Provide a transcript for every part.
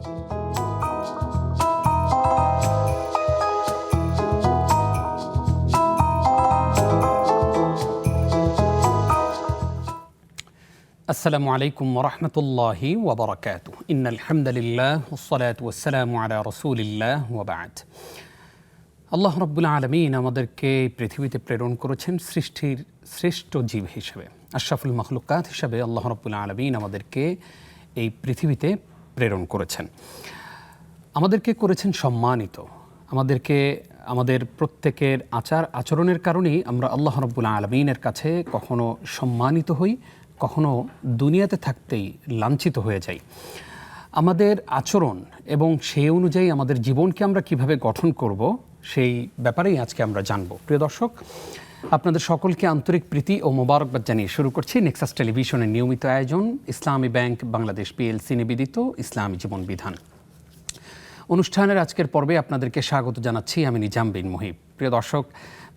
আসসালামু আলাইকুম ওয়া রাহমাতুল্লাহি ওয়া বারাকাতুহু। ইন্নাল হামদালিল্লাহ ওয়াসসালাতু ওয়াসসালামু আলা রাসূলিল্লাহ ওয়া বা'দ। আল্লাহ রাব্বুল আলামিন আমাদেরকে পৃথিবীতে প্রেরণ করেছেন সৃষ্টির শ্রেষ্ঠ জীব হিসেবে, আশরাফুল মাখলুকাত হিসেবে আল্লাহ রাব্বুল আলামিন আমাদেরকে এই পৃথিবীতে প্রেরণ করেছেন। আমাদেরকে করেছেন সম্মানিত। আমাদেরকে আমাদের প্রত্যেকের আচার আচরণের কারণেই আমরা আল্লাহ রাব্বুল আলামিনের কাছে কখনো সম্মানিত হই, কখনো দুনিয়াতে থাকতেই লাঞ্ছিত হয়ে যাই। আমাদের আচরণ এবং সেই অনুযায়ী আমাদের জীবনকে আমরা কিভাবে গঠন করব সেই ব্যাপারেই আজকে আমরা জানব। প্রিয় দর্শক, আপনাদের সকলকে আন্তরিক প্রীতি ও মোবারকবাদ জানিয়ে শুরু করছি নেক্সাস টেলিভিশনের নিয়মিত আয়োজন ইসলামী ব্যাংক বাংলাদেশ পিএলসি নিবেদিত ইসলামী জীবন বিধান অনুষ্ঠানের আজকের পর্বে আপনাদেরকে স্বাগত জানাচ্ছি আমি নিজাম বিন মুহিব। প্রিয় দর্শক,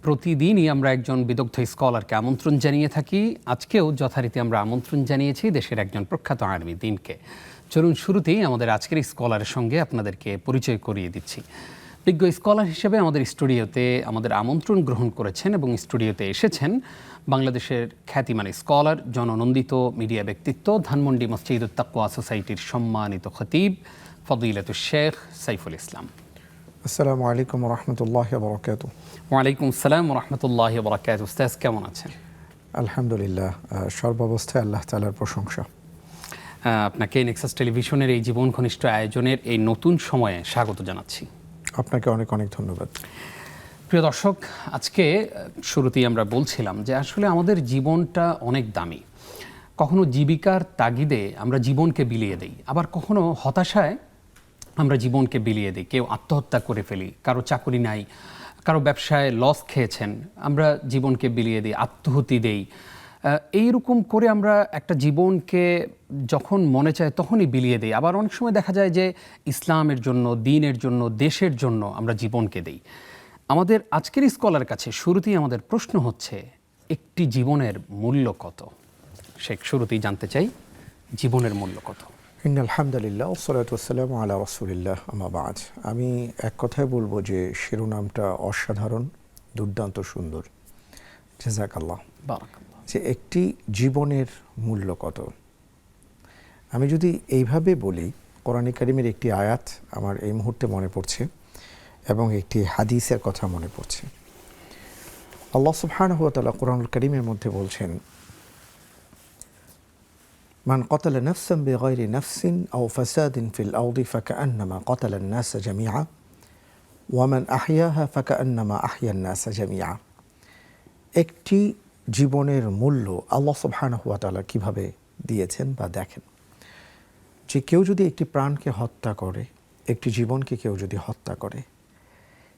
প্রতিদিনই আমরা একজন বিদগ্ধ স্কলারকে আমন্ত্রণ জানিয়ে থাকি। আজকেও যথারীতি আমরা আমন্ত্রণ জানিয়েছি দেশের একজন প্রখ্যাত আলেম দ্বীনকে। চলুন শুরুতেই আমাদের আজকের স্কলারের সঙ্গে আপনাদেরকে পরিচয় করিয়ে দিচ্ছি। বিজ্ঞ স্কলার হিসেবে আমাদের স্টুডিওতে আমাদের আমন্ত্রণ গ্রহণ করেছেন এবং স্টুডিওতে এসেছেন বাংলাদেশের খ্যাতিমান স্কলার, জননন্দিত মিডিয়া ব্যক্তিত্ব, ধানমন্ডি মসজিদুত তাকওয়া সোসাইটির সম্মানিত খতিব ফদিলাতুশ শেখ সাইফুল ইসলাম। আসসালামু আলাইকুম ওয়া রাহমাতুল্লাহি ওয়া বারাকাতুহু। ওয়া আলাইকুম আসসালাম ওয়া রাহমাতুল্লাহি ওয়া বারাকাতুহু। উস্তাদ কেমন আছেন? আলহামদুলিল্লাহ, সর্বাবস্থায় আল্লাহ তাআলার প্রশংসা। আপনাকে নেক্সাস টেলিভিশনের এই জীবন ঘনিষ্ঠ আয়োজনের এই নতুন সময়ে স্বাগত জানাচ্ছি। আপনাকে অনেক অনেক ধন্যবাদ। প্রিয় দর্শক, আজকে শুরুতেই আমরা বলছিলাম যে আসলে আমাদের জীবনটা অনেক দামি। কখনো জীবিকার তাগিদে আমরা জীবনকে বিলিয়ে দিই, আবার কখনো হতাশায় আমরা জীবনকে বিলিয়ে দিই। কেউ আত্মহত্যা করে ফেলি, কারো চাকরি নাই, কারো ব্যবসায় লস খেয়েছেন, আমরা জীবনকে বিলিয়ে দিই, আত্মহুতি দেই। এইরকম করে আমরা একটা জীবনকে যখন মনে চায় তখনই বিলিয়ে দিই। আবার অনেক সময় দেখা যায় যে ইসলামের জন্য, দ্বীনের জন্য, দেশের জন্য আমরা জীবনকে দিই। আমাদের আজকের স্কলার কাছে শুরুতেই আমাদের প্রশ্ন হচ্ছে, একটি জীবনের মূল্য কত? শেখ, শুরুতেই জানতে চাই জীবনের মূল্য কত? ইন্নাল হামদুলিল্লাহ ওয়াসসালাতু ওয়াসসালামু আলা রাসূলিল্লাহ আম্মা বা'দ। আমি এক কথায় বলবো যে শিরোনামটা অসাধারণ, দুর্দান্ত সুন্দর। জাযাকাল্লাহ। বারাকাল্লাহ। যে একটি জীবনের মূল্য কত, আমি যদি এইভাবে বলি, কোরআনে কারিমের একটি আয়াত আমার এই মুহূর্তে মনে পড়ছে এবং একটি হাদিসের কথা মনে পড়ছে। আল্লাহ সুবহানাহু ওয়া তাআলা কোরআনুল কারিমের মধ্যে বলছেন, মান ক্বাতালা নাফসান বিগাইরি নাফসিন আও ফাসাদিন ফিল আরদি ফাকান্নামা ক্বাতালান নাস জামিআ ওয়া মান আহইয়াহা ফাকান্নামা আহইয়ান নাস জামিআ। একটি জীবনের মূল্য আল্লাহ সুবহানাহু ওয়া তাআলা কিভাবে দিয়েছেন বা দেখেন, যে কেউ যদি একটি প্রাণকে হত্যা করে, একটি জীবনকে কেউ যদি হত্যা করে,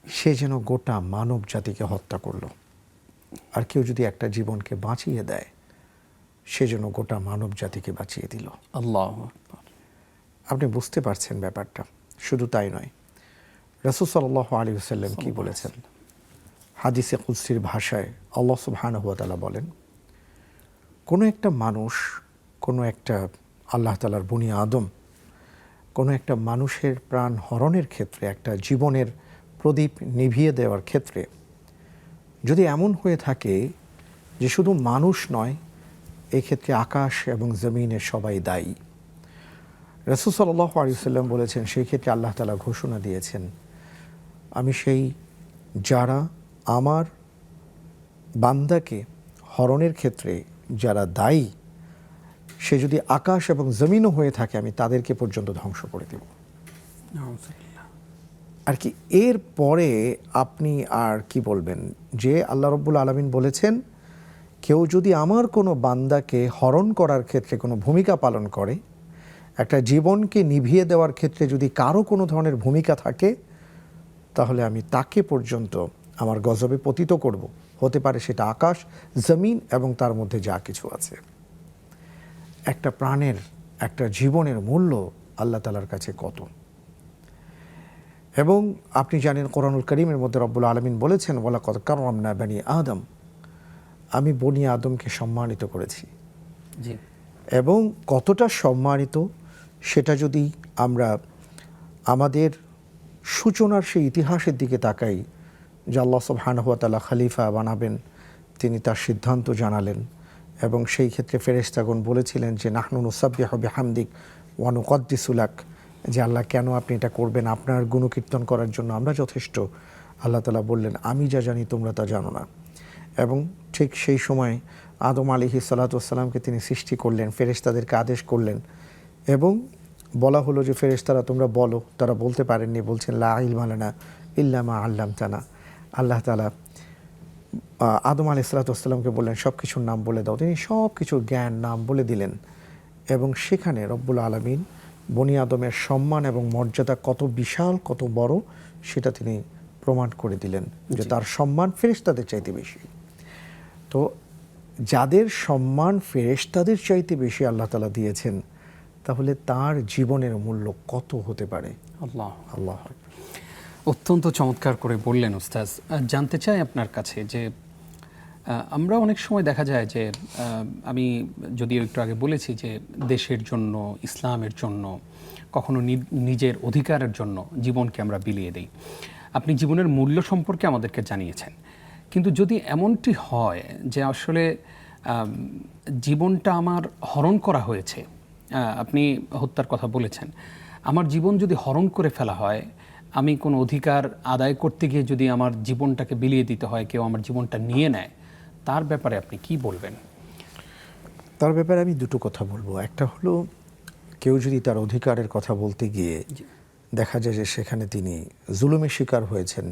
সে যেন গোটা মানব জাতিকে হত্যা করলো। আর কেউ যদি একটা জীবনকে বাঁচিয়ে দেয়, সে যেন গোটা মানব জাতিকে বাঁচিয়ে দিল। আল্লাহু আকবার। আপনি বুঝতে পারছেন ব্যাপারটা। শুধু তাই নয়, রাসূল সাল্লাল্লাহু আলাইহি ওয়াসাল্লাম কি বলেছেন? হাদিসে কুদসির ভাষায় আল্লাহ সুবহানাহু ওয়া তাআলা বলেন, কোনো একটা মানুষ, কোনো একটা আল্লাহ তাআলার বনি আদম, কোনো একটা মানুষের প্রাণ হরণের ক্ষেত্রে, একটা জীবনের প্রদীপ নিভিয়ে দেওয়ার ক্ষেত্রে যদি এমন হয়ে থাকে যে শুধু মানুষ নয়, এক্ষেত্রে আকাশ এবং জমিনের সবাই দায়ী। রাসূল সাল্লাল্লাহু আলাইহি ওয়াসাল্লাম বলেছেন, সেই ক্ষেত্রে আল্লাহ তাআলা ঘোষণা দিয়েছেন, আমি সেই যারা আমার বান্দাকে হরণের ক্ষেত্রে যারা দায়ী, সে যদি আকাশ এবং জমিনও হয়ে থাকে, আমি তাদেরকে পর্যন্ত ধ্বংস করে দেব। আর কি এর পরে আপনি আর কি বলবেন? যে আল্লাহ রাব্বুল আলামিন বলেছেন, কেউ যদি আমার কোনো বান্দাকে হরণ করার ক্ষেত্রে কোনো ভূমিকা পালন করে, একটা জীবনকে নিভিয়ে দেওয়ার ক্ষেত্রে যদি কারো কোনো ধরনের ভূমিকা থাকে, তাহলে আমি তাকে পর্যন্ত আমার গজবে পতিত করব। হতে পারে সেটা আকাশ, জমিন এবং তার মধ্যে যা কিছু আছে। একটা প্রাণের, একটা জীবনের মূল্য আল্লাহ তাআলার কাছে কত। এবং আপনি জানেন কোরআনুল কারীমের মধ্যে রব্বুল আলামিন বলেছেন, ওয়ালাকাদ কাররামনা বানি আদম, আমি বনি আদমকে সম্মানিত করেছি। জি। এবং কতটা সম্মানিত সেটা যদি আমরা আমাদের সূচনার সেই ইতিহাসের দিকে তাকাই যে আল্লাহ সুবহানাহু ওয়া তাআলা খলিফা বানাবেন, তিনি তার সিদ্ধান্ত জানালেন এবং সেই ক্ষেত্রে ফেরেশতাগণ বলেছিলেন যে নাহনু নুসাব্বিহু বিহামদিক ওয়া নুকদ্দিসু লাক, যে আল্লাহ কেন আপনি এটা করবেন, আপনার গুণকীর্তন করার জন্য আমরা যথেষ্ট। আল্লাহ তাআলা বললেন আমি যা জানি তোমরা তা জানো না। এবং ঠিক সেই সময় আদম আলাইহিস সালাতু ওয়াস সালামকে তিনি সৃষ্টি করলেন, ফেরেশতাদেরকে আদেশ করলেন এবং বলা হলো যে ফেরেশতারা তোমরা বলো। তারা বলতে পারেননি, বলছেন লা ইলমা লানা ইল্লা মা আল্লামতানা। আল্লাহ তাআলা আদম আলাইহিস সালাতু ওয়াস সালামকে বললেন সব কিছুর নাম বলে দাও, তিনি সব কিছুর জ্ঞান নাম বলে দিলেন এবং সেখানে রব্বুল আলামিন বনি আদমের সম্মান এবং মর্যাদা কত বিশাল কত বড় সেটা তিনি প্রমাণ করে দিলেন যে তার সম্মান ফেরেশতাদের চাইতে বেশি। তো যাদের সম্মান ফেরেশতাদের চাইতে বেশি আল্লাহ তাআলা দিয়েছেন, তাহলে তার জীবনের মূল্য কত হতে পারে। আল্লাহ আল্লাহ অত্যন্ত চমৎকার করে বললেন উস্তাজ। জানতে চাই আপনার কাছে যে আমরা অনেক সময় দেখা যায় যে আমি যদিও একটু আগে বলেছি যে দেশের জন্য, ইসলামের জন্য, কখনো নিজের অধিকারের জন্য জীবনকে আমরা বিলিয়ে দিই। আপনি জীবনের মূল্য সম্পর্কে আমাদেরকে জানিয়েছেন, কিন্তু যদি এমনটি হয় যে আসলে জীবনটা আমার হরণ করা হয়েছে, আপনি হত্যার কথা বলেছেন, আমার জীবন যদি হরণ করে ফেলা হয়, আমি কোনো অধিকার আদায় করতে গিয়ে যদি আমার জীবনটাকে বিলিয়ে দিতে হয়, কেউ আমার জীবনটা নিয়ে নেয়, তার ব্যাপারে আপনি কি বলবেন? তার ব্যাপারে আমি দুটো কথা বলবো। একটা হলো কেউ যদি তার অধিকারের কথা বলতে গিয়ে দেখা যায় যে সেখানে তিনি জুলুমের শিকার হয়েছেন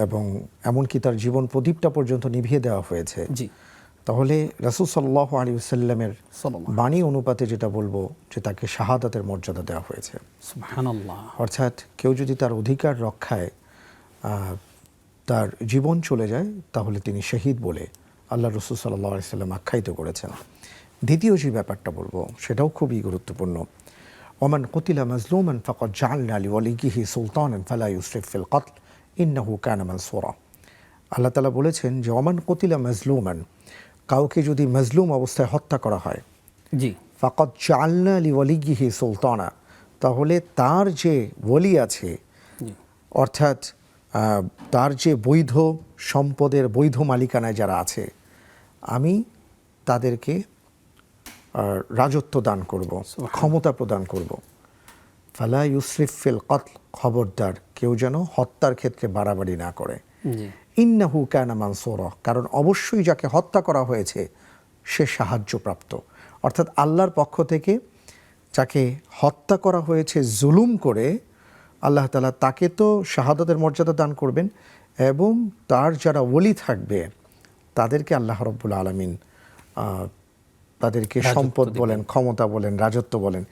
এবং এমনকি তার জীবন প্রদীপটা পর্যন্ত নিভিয়ে দেওয়া হয়েছে, তাহলে রাসূল সাল্লাল্লাহু আলাইহি ওয়াসাল্লামের বাণী অনুপাতে যেটা বলবো যে তাকে শাহাদাতের মর্যাদা দেওয়া হয়েছে। সুবহানাল্লাহ। অর্থাৎ কেউ যদি তার অধিকার রক্ষায় তার জীবন চলে যায়, তাহলে তিনি শহীদ বলে আল্লাহ রাসূল সাল্লাল্লাহু আলাইহি ওয়াসাল্লাম আখ্যায়িত করেছেন। দ্বিতীয় যে ব্যাপারটা বলবো সেটাও খুবই গুরুত্বপূর্ণ। ওমান কুতিলা মাজলুমান ফাকাদ জাআলনা লিওয়ালিয়িহি সুলতানান ফালা ইউসরিফ ফিল কতল ইন্নাহু কানা মানসুরা। আল্লাহ তাআলা বলেছেন যে ওমান কুতিলা মাজলুমান, কাউকে যদি মাজলুম অবস্থায় হত্যা করা হয়, ফাকাদ জাআলনা লিওয়ালিয়িহি সুলতানা, তাহলে তার যে ওলি আছে, অর্থাৎ তার যে বৈধ সম্পদের বৈধ মালিকানায় যারা আছে, আমি তাদেরকে রাজত্ব দান করব, ক্ষমতা প্রদান করব। ফালা ইউসরিফ ফিল কতল, খবরদার কেউ যেন হত্যার ক্ষেত্রে বাড়াবাড়ি না করে। ইন্নাহু কানা মানসুরা, কারণ অবশ্যই যাকে হত্যা করা হয়েছে সে সাহায্যপ্রাপ্ত। অর্থাৎ আল্লাহর পক্ষ থেকে যাকে হত্যা করা হয়েছে জুলুম করে, আল্লাহ তাআলা তাকে তো শাহাদাতের মর্যাদা দান করবেন এবং তার যারা ওলি থাকবে তাদেরকে আল্লাহ রাব্বুল আলামিন তাদেরকে সম্পদ বলেন, ক্ষমতা বলেন, রাজত্ব বলেন,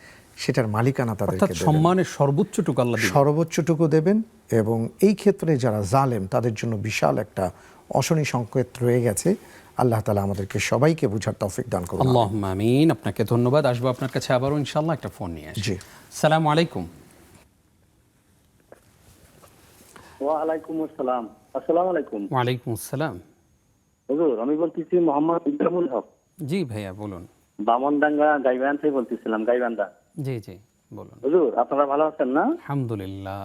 সেটার মালিকানা তাদেরকে দেবেন, সম্মানের সর্বোচ্চটুকু আল্লাহ দিবেন, সর্বোচ্চটুকু দেবেন। এবং এই ক্ষেত্রে যারা জালেম তাদের জন্য বিশাল একটা অশনি সংকেত রয়ে গেছে। আল্লাহ তাআলা আমাদেরকে সবাইকে বুঝার তৌফিক দান করুন। আল্লাহুম্মা আমিন। আপনাকে ধন্যবাদ। আসবো আপনার কাছে আবারও ইনশাআল্লাহ একটা ফোন নিয়ে। জি, আসসালামু আলাইকুম। ওয়া আলাইকুম আসসালাম। আসসালামু আলাইকুম। ওয়া আলাইকুম আসসালাম। হুজুর, আমি বলতেছি মোহাম্মদ ইকরামুল হক। জি ভাইয়া বলুন। বামনডাঙ্গা গাইবান্ধা থেকে বলতেছিলাম, গাইবান্ধা। জি জি বলুন। হুজুর, আপনারা ভালো আছেন না? আলহামদুলিল্লাহ,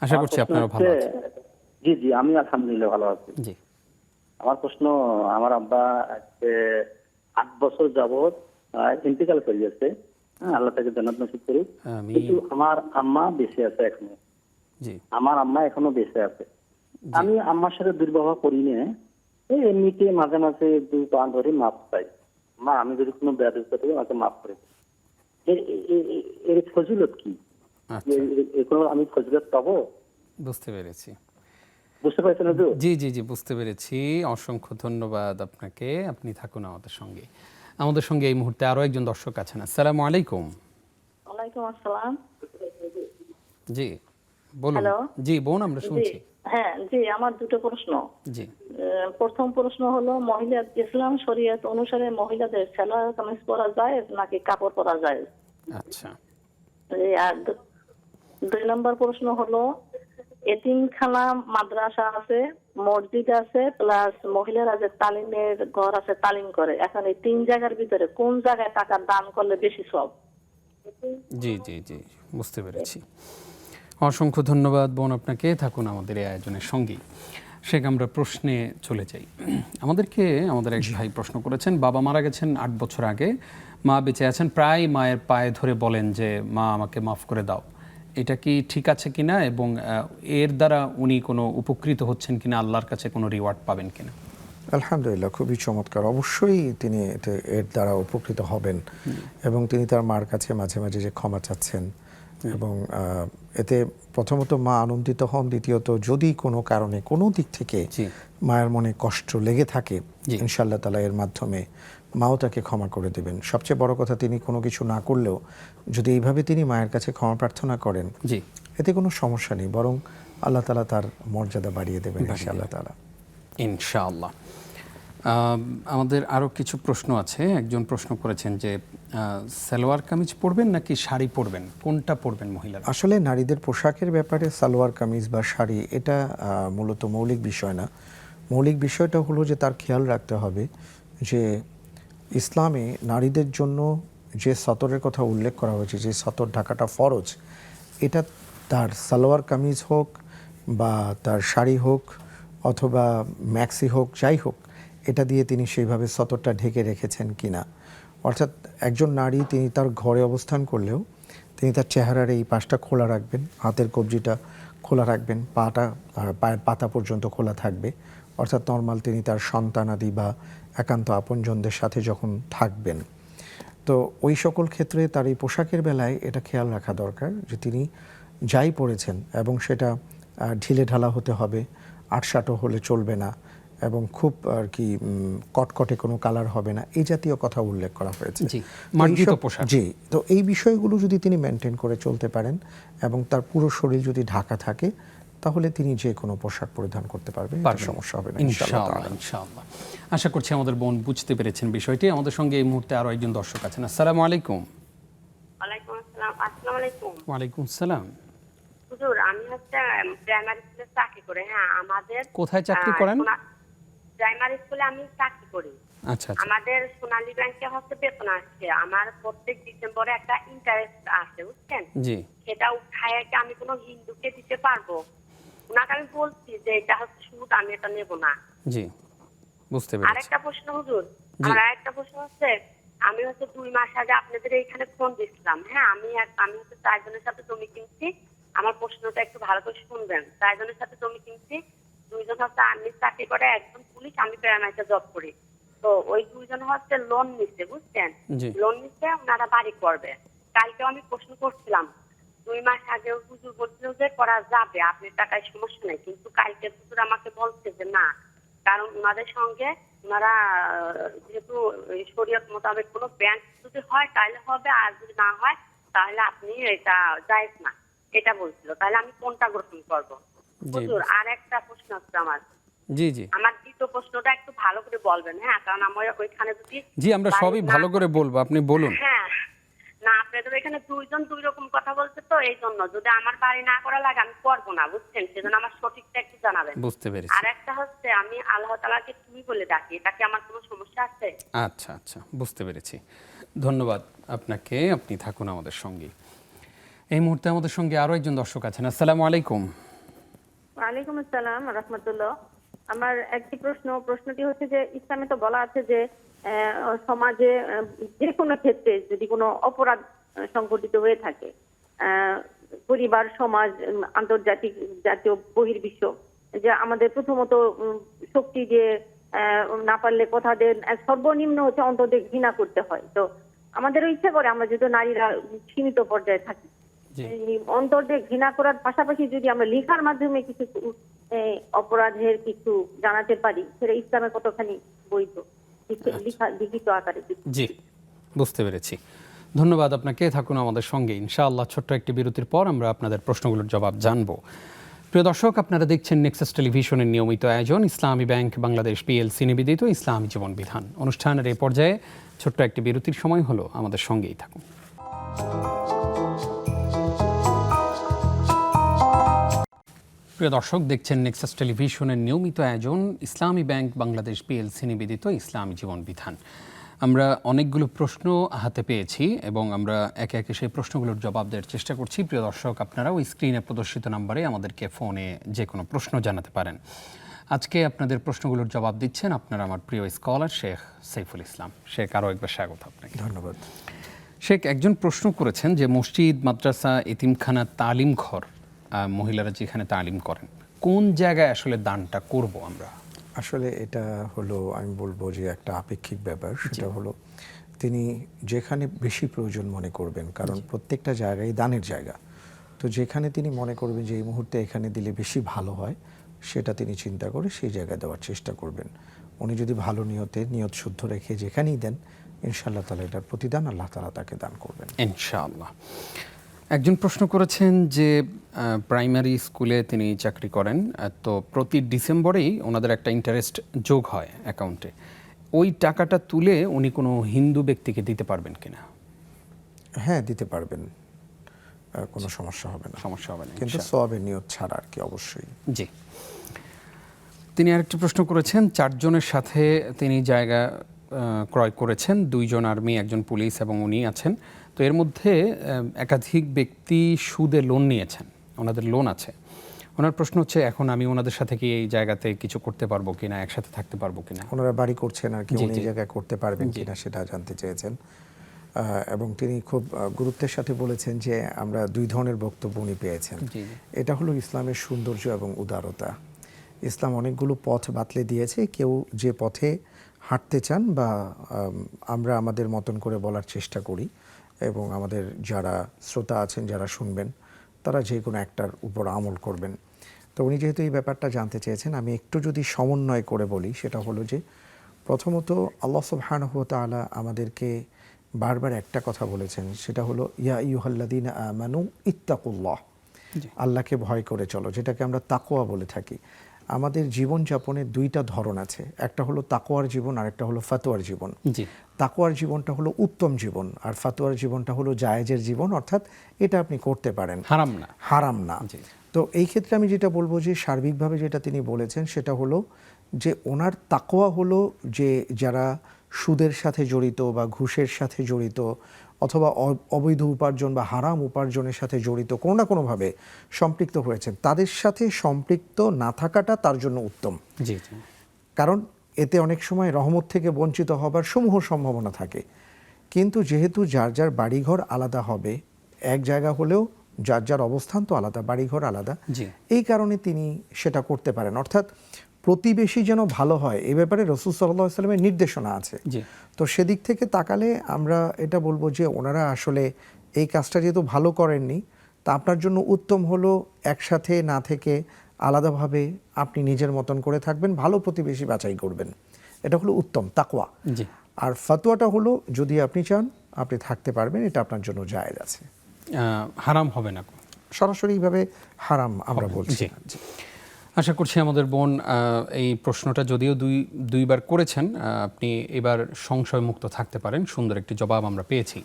আশা করছি আপনারা ভালো আছেন। জি জি, আমি আলহামদুলিল্লাহ ভালো আছি। জি, আমার প্রশ্ন, আমার আব্বা আজকে 8 বছর যাবত ইন্তেকাল করে গেছে, আল্লাহ তাকে জান্নাত নসিব করুক। কিন্তু আমার আম্মা বেঁচে আছে এখনো। জি, আমার আম্মা এখনো বেঁচে আছে। আমি আম্মার সাথে দুর্ব্যবহার করি না, এই এমনিতে মাঝে মাঝে 2 পা ধরে মাপ পাই, মা আমি যদি কোনো বেয়াদবি করতে আমাকে মাফ করে। এর ফজিলত কি? আমি ফজিলত পাবো? বুঝতে পেরেছি। বুঝতে পারছেন? জি জি জি বুঝতে পেরেছি। অসংখ্য ধন্যবাদ আপনাকে। আপনি থাকুন আমাদের সঙ্গে। আমাদের সঙ্গে এই মুহূর্তে আরো একজন দর্শক আছেন। আসসালামু আলাইকুম। ওয়ালাইকুম আসসালাম। জি বলুন। জি বোন, আমরা শুনছি। হ্যাঁ জি, আমার দুটো প্রশ্ন। জি, প্রথম প্রশ্ন হলো, মহিলা ইসলাম শরীয়ত অনুসারে মহিলাদের সেলাই কামিজ পরা যায় নাকি কাপড় পরা যায়? আচ্ছা। আর 2 নম্বর প্রশ্ন হলো, এতিমখানা মাদ্রাসা আছে, মসজিদ আছে, প্লাস মহিলারা যে তালিমের ঘর আছে, তালিম করে, এখন এই 3 জায়গার ভিতরে কোন জায়গায় টাকা দান করলে বেশি সব? জি জি জি, বুঝতে পেরেছি। অসংখ্য ধন্যবাদ বোন আপনাকে, থাকুন আমাদের এই আয়োজনের সঙ্গেই। শেখ, আমরা প্রশ্নে চলে যাই। আমাদের এক ভাই প্রশ্ন করেছেন, বাবা মারা গেছেন 8 বছর আগে, মা বেঁচে আছেন, প্রায় মায়ের পায়ে ধরে বলেন যে মা আমাকে মাফ করে দাও। এটা কি ঠিক আছে কিনা, এবং এর দ্বারা উনি কোনো উপকৃত হচ্ছেন কিনা, আল্লাহর কাছে কোনো রিওয়ার্ড পাবেন কিনা? আলহামদুলিল্লাহ, খুবই চমৎকার। অবশ্যই তিনি এর দ্বারা উপকৃত হবেন, এবং তিনি তার মার কাছে মাঝে মাঝে যে ক্ষমা চাচ্ছেন, এবং এতে প্রথমত মা আনন্দিত হন, দ্বিতীয়ত যদি কোনো কারণে কোনো দিক থেকে মায়ের মনে কষ্ট লেগে থাকে, ইনশাআল্লাহ তাআলা এর মাধ্যমে মাও তাকে ক্ষমা করে দেবেন। সবচেয়ে বড় কথা, তিনি কোনো কিছু না করলেও যদি এইভাবে তিনি মায়ের কাছে ক্ষমা প্রার্থনা করেন, এতে কোনো সমস্যা নেই, বরং আল্লাহ তাআলা তার মর্যাদা বাড়িয়ে দেবেন ইনশাআল্লাহ তাআলা। ইনশাআল্লাহ। আমাদের আরও কিছু প্রশ্ন আছে। একজন প্রশ্ন করেছেন যে সালোয়ার কামিজ পরবেন নাকি শাড়ি পরবেন, কোনটা পরবেন মহিলারা? আসলে নারীদের পোশাকের ব্যাপারে সালোয়ার কামিজ বা শাড়ি এটা মূলত মৌলিক বিষয় না। মৌলিক বিষয়টা হলো যে তার খেয়াল রাখতে হবে যে ইসলামে নারীদের জন্য যে সতরের কথা উল্লেখ করা হয়েছে, যে সতর ঢাকাটা ফরজ, এটা তার সালোয়ার কামিজ হোক বা তার শাড়ি হোক অথবা ম্যাক্সি হোক, যাই হোক, এটা দিয়ে তিনি সেইভাবে সতরটা ঢেকে রেখেছেন কিনা। অর্থাৎ একজন নারী তিনি তার ঘরে অবস্থান করলেও তিনি তার চেহারার এই পাশটা খোলা রাখবেন, হাতের কবজিটা খোলা রাখবেন, পায়ের পাতা পর্যন্ত খোলা থাকবে। অর্থাৎ নর্মাল তিনি তার সন্তানাদি বা একান্ত আপনজনদের সাথে যখন থাকবেন, তো ওই সকল ক্ষেত্রে তার এই পোশাকের বেলায় এটা খেয়াল রাখা দরকার যে তিনি যাই পরেছেন এবং সেটা ঢিলে ঢালা হতে হবে, আটসাটো হলে চলবে না, এবং খুব আর কি কটকটে কোনো কালার হবে না, এই জাতীয় কথা উল্লেখ করা হয়েছে। জি, তো এই বিষয়গুলো যদি তিনি মেনটেন করে চলতে পারেন এবং তার পুরো শরীর যদি ঢাকা থাকে, তাহলে তিনি যে কোনো পোশাক পরিধান করতে পারবেন, সমস্যা হবে না ইনশাআল্লাহ। আশা করছি আমাদের বোন বুঝতে পেরেছেন বিষয়টি। আমাদের সঙ্গে এই মুহূর্তে আরো একজন দর্শক আছেন। আসসালামু আলাইকুম। ওয়ালাইকুম আসসালাম। আসসালামু আলাইকুম। ওয়ালাইকুম আসসালাম। হুজুর, আমি প্রাইমারি স্কুলে চাকরি করি। হ্যাঁ, আমাদের কোথায় চাকরি করেন? প্রাইমারি স্কুলে আমি চাকরি করি। আচ্ছা। আমাদের সোনালী ব্যাংকে বেতন আসছে। আমার প্রত্যেক ডিসেম্বরে একটা ইন্টারেস্ট আসে, বুঝছেন? জি। সেটা উঠায় আমি কোনো হিন্দুকে দিতে পারবো? উনাকে আমি বলছি যে এটা সুদ, আমি এটা নেব না। জি, বুঝতে পেরেছি। আরেকটা প্রশ্ন হুজুর, আমার আরেকটা প্রশ্ন হচ্ছে, আমি 2 মাস আগে আপনাদের এইখানে ফোন দিছিলাম। হ্যাঁ, আমি 4 জনের সাথে জমি কিনছি। আমার প্রশ্নটা একটু ভালো করে শুনবেন। 4 জনের সাথে জমি কিনছি। 2 জন আর্মি চাকরি করে, একজন পুলিশ, আমি প্রাইমারিতে জব করি। তো ওই 2 জন লোন নিচ্ছে, বুঝছেন? লোন নিচ্ছে, ওনারা বাড়ি করবে। কালকে আমি প্রশ্ন করছিলাম, 2 মাস আগে হুজুর বলছিল যে করা যাবে, আপনার টাকায় সমস্যা নেই, কিন্তু কালকে হুজুর আমাকে বলছে যে না, কারণ ওনাদের সঙ্গে ওনারা যেহেতু শরীয়ত মোতাবেক কোনো ব্যাংক যদি হয় তাহলে হবে, আর যদি না হয় তাহলে আপনি এটা জায়েজ না, এটা বলছিল। তাহলে আমি কোনটা গ্রহণ করবো হুজুর? আর একটা প্রশ্ন হচ্ছে আমার। আমার দ্বিতীয় প্রশ্নটা একটু ভালো করে বলবেন। হ্যাঁ, কারণ আমার ওইখানে যদি আমরা সবই ভালো করে বলবো, আপনি বলুন। হ্যাঁ না, আপনাদের এখানে 2 জন 2 রকম কথা বলছে, তো এই জন্য যদি আমার বাড়ি না করা লাগে আমি করবো না, বুঝছেন? সেজন্য আমার সঠিকটা একটু জানাবেন। বুঝতে পেরেছি। আর একটা আমি আল্লাহ তাআলাকে তুমি বলে ডাকি, এটা কি আমার কোনো সমস্যা আছে? আচ্ছা, বুঝতে পেরেছি। ধন্যবাদ আপনাকে, আপনি থাকুন আমাদের সঙ্গে। এই মুহূর্তে আমাদের সঙ্গে আরো একজন দর্শক আছেন। আসসালামু আলাইকুম। ওয়ালাইকুম আসসালাম ওয়া রাহমাতুল্লাহ। আমার একটি প্রশ্নটি হচ্ছে যে ইসলামে তো বলা আছে যে সমাজে যে কোনো ক্ষেত্রে যদি কোনো অপরাধ সংঘটিত হয়ে থাকে, পরিবার, সমাজ, আন্তর্জাতিক, জাতীয়, বহির্বিশ্ব, যে আমাদের প্রথমত শক্তি যে না পারলে কথা দেন, সর্বনিম্ন হচ্ছে অন্তত ঘৃণা করতে হয়। তো আমাদেরও ইচ্ছা করে আমরা যদি নারীরা সীমিত পর্যায়ে থাকি, অন্তর্দে ঘৃণা করার পাশাপাশি যদি আমরা লেখার মাধ্যমে কিছু অপরাধের কিছু জানাতে পারি, সেটা ইসলামে কতখানি বৈধ, লিখিত আকারে। জি, বুঝতে পেরেছি। ধন্যবাদ আপনাকে, থাকুন আমাদের সঙ্গে। ইনশাআল্লাহ ছোট্ট একটি বিরতির পর আমরা আপনাদের প্রশ্নগুলোর জবাব জানবো। প্রিয় দর্শক, আপনারা দেখছেন নেক্সাস টেলিভিশনের নিয়মিত আয়োজন ইসলামী ব্যাংক বাংলাদেশ পিএলসি নিবেদিত ইসলামী জীবন বিধান অনুষ্ঠানের এই পর্যায়ে ছোট্ট একটি বিরতির সময় হলো, আমাদের সঙ্গেই থাকুন। প্রিয় দর্শক, দেখছেন নেক্সাস টেলিভিশনের নিয়মিত আয়োজন ইসলামী ব্যাংক বাংলাদেশ পিএলসি নিবেদিত ইসলামী জীবন বিধান। আমরা অনেকগুলো প্রশ্ন হাতে পেয়েছি এবং আমরা একে একে সেই প্রশ্নগুলোর জবাব দেওয়ার চেষ্টা করছি। প্রিয় দর্শক, আপনারাও স্ক্রিনে প্রদর্শিত নাম্বারে আমাদেরকে ফোনে যে কোনো প্রশ্ন জানাতে পারেন। আজকে আপনাদের প্রশ্নগুলোর জবাব দিচ্ছেন আপনারা আমার প্রিয় স্কলার শেখ সাইফুল ইসলাম। শেখ, আরও একবার স্বাগত আপনাকে। ধন্যবাদ। শেখ, একজন প্রশ্ন করেছেন যে মসজিদ, মাদ্রাসা, এতিমখানা, তালিম ঘর, মহিলারা যেখানে তালিম করেন, কোন জায়গায় আসলে দানটা করব আমরা? আসলে এটা হলো, আমি বলবো যে একটা আপেক্ষিক ব্যাপার। সেটা হলো তিনি যেখানে বেশি প্রয়োজন মনে করবেন, কারণ প্রত্যেকটা জায়গায় দানের জায়গা। তো যেখানে তিনি মনে করবেন যে এই মুহূর্তে এখানে দিলে বেশি ভালো হয়, সেটা তিনি চিন্তা করে সেই জায়গায় দেওয়ার চেষ্টা করবেন। উনি যদি ভালো নিয়ত শুদ্ধ রেখে যেখানেই দেন, ইনশাআল্লাহ তাআলা এটার প্রতিদান আল্লাহ তাআলা তাকে দান করবেন ইনশাআল্লাহ। একজন প্রশ্ন করেছেন যে প্রাইমারি স্কুলে তিনি চাকরি করেন, তো প্রতি ডিসেম্বরেই ওনাদের একটা ইন্টারেস্ট যোগ হয় অ্যাকাউন্টে। ওই টাকাটা তুলে উনি কোনো হিন্দু ব্যক্তিকে দিতে পারবেন কিনা? হ্যাঁ, দিতে পারবেন, কোনো সমস্যা হবে না। সমস্যা হবে না, কিন্তু সওয়াবের নিয়ত ছাড়া আর কি, অবশ্যই। জি। তিনি আরেকটা প্রশ্ন করেছেন, 4 জনের সাথে তিনি জায়গা ক্রয় করেছেন, 2 জন আর্মি, 1 জন পুলিশ এবং উনি আছেন। তো এর মধ্যে একাধিক ব্যক্তি সুদে লোন নিয়েছেন, ওনাদের লোন আছে। ওনার প্রশ্ন হচ্ছে, এখন আমি ওনাদের সাথে কি এই জায়গাতে কিছু করতে পারবো কিনা, একসাথে থাকতে পারবো কিনা? ওনারা বাড়ি করছেন আর কি, উনি এই জায়গায় করতে পারবেন কিনা সেটা জানতে চেয়েছেন। এবং তিনি খুব গুরুত্বের সাথে বলেছেন যে আমরা 2 ধরনের বক্তব্য উনি পেয়েছেন। এটা হলো ইসলামের সৌন্দর্য এবং উদারতা। ইসলাম অনেকগুলো পথ বাতলে দিয়েছে। কেউ যে পথে হাঁটতে চান বা আমরা আমাদের মতন করে বলার চেষ্টা করি, এবং আমাদের যারা শ্রোতা আছেন, যারা শুনবেন, তারা যে কোনো একটার উপর আমল করবেন। তো উনি যেহেতু এই ব্যাপারটা জানতে চেয়েছেন, আমি একটু যদি সমন্বয় করে বলি, সেটা হলো যে প্রথমত আল্লাহ সুবহানাহু ওয়া তাআলা আমাদেরকে বারবার একটা কথা বলেছেন, সেটা হলো ইয়া আইয়ুহাল্লাযীনা আমানু ইত্তাকুল্লাহ, আল্লাহকে ভয় করে চলো, যেটাকে আমরা তাকওয়া বলে থাকি। আমাদের জীবনযাপনের 2টা ধরন আছে, একটা হলো তাকওয়ার জীবন আর একটা হলো ফাতোয়ার জীবন। তাকওয়ার জীবনটা হলো উত্তম জীবন, আর ফাতোয়ার জীবনটা হলো জায়েজের জীবন, অর্থাৎ এটা আপনি করতে পারেন, হারাম না। তো এই ক্ষেত্রে আমি যেটা বলবো যে সার্বিকভাবে যেটা তিনি বলেছেন সেটা হলো যে ওনার তাকওয়া হলো যে যারা সুদের সাথে জড়িত বা ঘুষের সাথে জড়িত অথবা অবৈধ উপার্জন বা হারাম উপার্জনের সাথে জড়িত কোনো না কোনোভাবে সম্পৃক্ত হয়েছেন, তাদের সাথে সম্পৃক্ত না থাকাটা তার জন্য উত্তম। কারণ এতে অনেক সময় রহমত থেকে বঞ্চিত হবার সমূহ সম্ভাবনা থাকে। কিন্তু যেহেতু যার যার বাড়িঘর আলাদা হবে, এক জায়গা হলেও যার যার অবস্থান তো আলাদা, বাড়িঘর আলাদা, এই কারণে তিনি সেটা করতে পারেন। অর্থাৎ প্রতিবেশী যেন ভালো হয়, এ ব্যাপারে রাসূল সাল্লাল্লাহু আলাইহি ওয়াসাল্লামের নির্দেশনা আছে। তো সেদিক থেকে তাকালে আমরা এটা বলবো যে ওনারা আসলে এই কাজটা যেহেতু ভালো করেননি, তা আপনার জন্য উত্তম হলো একসাথে না থেকে আলাদাভাবে আপনি নিজের মতন করে থাকবেন, ভালো প্রতিবেশী বাছাই করবেন, এটা হলো উত্তম তাকওয়া। আর ফতোয়াটা হলো যদি আপনি চান আপনি থাকতে পারবেন, এটা আপনার জন্য জায়েজ আছে, হারাম হবে না, সরাসরি এইভাবে হারাম আমরা বলছি। আশা করছি আমাদের বোন এই প্রশ্নটা যদিও দুইবার করেছেন, আপনি এবার সংশয় মুক্ত থাকতে পারেন। সুন্দর একটি জবাব আমরা পেয়েছি।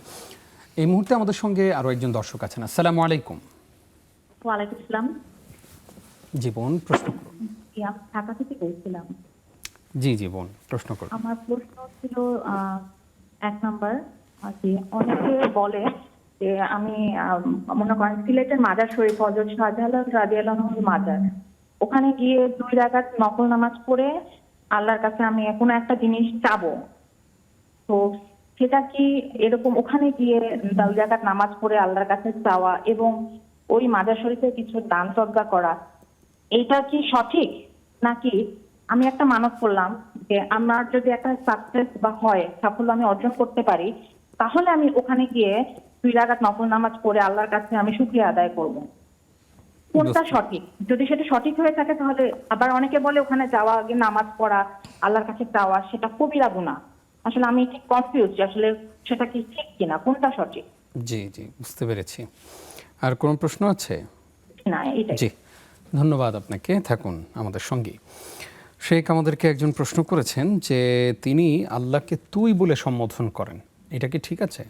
এই মুহূর্তে আমাদের সঙ্গে আরো একজন দর্শক আছেন। আসসালামু আলাইকুম। ওয়ালাইকুম আসসালাম। জি বোন, প্রশ্ন করুন। আমি ঢাকা থেকে বলছিলাম। জি বোন, প্রশ্ন করুন। আমার প্রশ্ন ছিল 1 নাম্বার, যে অনেকে বলে যে আমি মনে করেন সিলেটের মাজার শরীফ হযরত শাহজালাল রাদিয়াল্লাহু আনহুর মাজার, ওখানে গিয়ে 2 রাকাত নফল নামাজ পড়ে আল্লাহর কাছে আমি কোনো একটা জিনিস চাবো, তো সেটা কি এরকম ওখানে গিয়ে 2 রাকাত নামাজ পড়ে আল্লাহর কাছে চাওয়া এবং ওই মাজার শরীফে কিছু দান সদকা করা, এটা কি সঠিক? নাকি আমি একটা মানত করলাম যে আমার যদি একটা সাকসেস বা হয়, সাফল্য আমি অর্জন করতে পারি, তাহলে আমি ওখানে গিয়ে 2 রাকাত নফল নামাজ পড়ে আল্লাহর কাছে আমি শুকরিয়া আদায় করব, কোনটা সঠিক? যদি সেটা সঠিক হয়ে থাকে তাহলে, আবার অনেকে বলে ওখানে যাওয়া আগে নামাজ পড়া, আল্লাহর কাছে চাওয়া সেটা কবিরা গুনাহ। আসলে আমি ঠিক কনফিউজ আসলে সেটা কি ঠিক কিনা, কোনটা সঠিক। জি বুঝতে পেরেছি। আর কোন প্রশ্ন আছে? না, এটাই। জি, ধন্যবাদ আপনাকে, থাকুন আমাদের সঙ্গে। শেখ আমাদেরকে একজন প্রশ্ন করেছেন যে তিনি আল্লাহকে তুই বলে সম্বোধন করেন, এটা কি ঠিক আছে?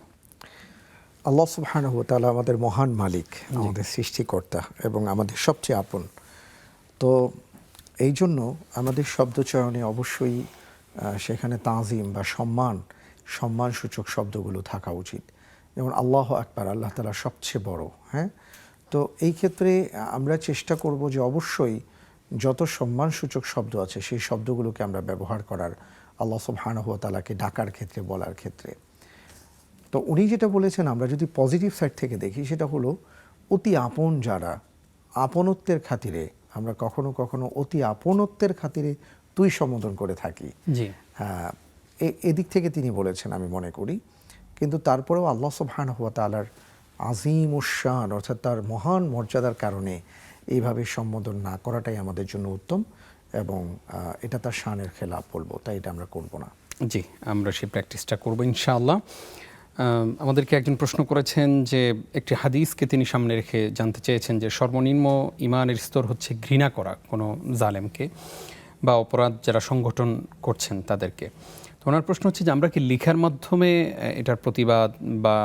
আল্লাহ সুবহানাহু ওয়া তাআলা আমাদের মহান মালিক, আমাদের সৃষ্টিকর্তা এবং আমাদের সবচেয়ে আপন। তো এই জন্য আমাদের শব্দচয়নে অবশ্যই সেখানে তাজিম বা সম্মান সম্মানসূচক শব্দগুলো থাকা উচিত। যেমন আল্লাহু আকবার, আল্লাহ তাআলা সবচেয়ে বড়। হ্যাঁ, তো এই ক্ষেত্রে আমরা চেষ্টা করব যে অবশ্যই যত সম্মানসূচক শব্দ আছে সেই শব্দগুলোকে আমরা ব্যবহার করার, আল্লাহ সুবহানাহু ওয়া তাআলাকে ডাকার ক্ষেত্রে, বলার ক্ষেত্রে। তো উনি যেটা বলেছেন, আমরা যদি পজিটিভ সাইড থেকে দেখি, সেটা হলো অতি আপন যারা, আপনত্বের খাতিরে আমরা কখনো কখনো অতি আপনত্বের খাতিরে তুই সম্বোধন করে থাকি। জি, এদিক থেকে তিনি বলেছেন আমি মনে করি। কিন্তু তারপরেও আল্লাহ সুবহানাহু ওয়া তাআলার আজিম উশান, অর্থাৎ তার মহান মর্যাদার কারণে এইভাবে সম্বোধন না করাটাই আমাদের জন্য উত্তম, এবং এটা তার শানের খেলাফ বলবো, তাই এটা আমরা করব না। জি, আমরা সেই প্র্যাকটিসটা করব ইনশাআল্লাহ। আমাদেরকে একজন প্রশ্ন করেছেন যে একটি হাদিসকে তিনি সামনে রেখে জানতে চেয়েছেন যে সর্বনিম্ন ইমানের স্তর হচ্ছে ঘৃণা করা কোনো জালেমকে বা অপরাধ যারা সংগঠন করছেন তাদেরকে। তো ওনার প্রশ্ন হচ্ছে যে আমরা কি লিখার মাধ্যমে এটার প্রতিবাদ বা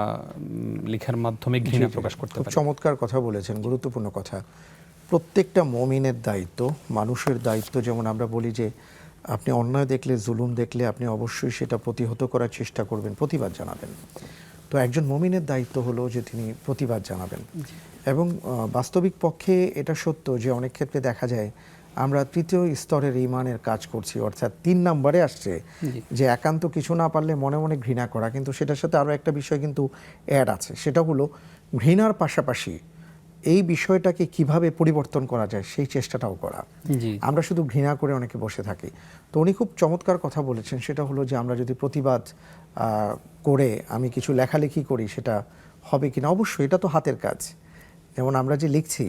লিখার মাধ্যমে ঘৃণা প্রকাশ করতে খুব পারি? চমৎকার কথা বলেছেন, গুরুত্বপূর্ণ কথা। প্রত্যেকটা মুমিনের দায়িত্ব, মানুষের দায়িত্ব, যেমন আমরা বলি যে আপনি অন্যায় দেখলে, জুলুম দেখলে আপনি অবশ্যই সেটা প্রতিহত করার চেষ্টা করবেন, প্রতিবাদ জানাবেন। তো একজন মুমিনের দায়িত্ব হলো যে তিনি প্রতিবাদ জানাবেন। এবং বাস্তবিক পক্ষে এটা সত্য যে অনেক ক্ষেত্রে দেখা যায় আমরা তৃতীয় স্তরের ঈমানের কাজ করছি, অর্থাৎ 3 নম্বরে আসছে যে একান্ত কিছু না পারলে মনে মনে ঘৃণা করা। কিন্তু সেটার সাথে আরও একটা বিষয় কিন্তু অ্যাড আছে, সেটা হলো ঘৃণার পাশাপাশি এই বিষয়টাকে কিভাবে পরিবর্তন করা যায় সেই চেষ্টাটাও করা। আমরা শুধু ঘৃণা করে অনেকে বসে থাকি। তো উনি খুব চমৎকার কথা বলেছেন, সেটা হলো যে আমরা যদি প্রতিবাদ করে আমি কিছু লেখালেখি করি, সেটা হবে কিনা। অবশ্যই এটা তো হাতের কাজ। যেমন আমরা যে লিখছি,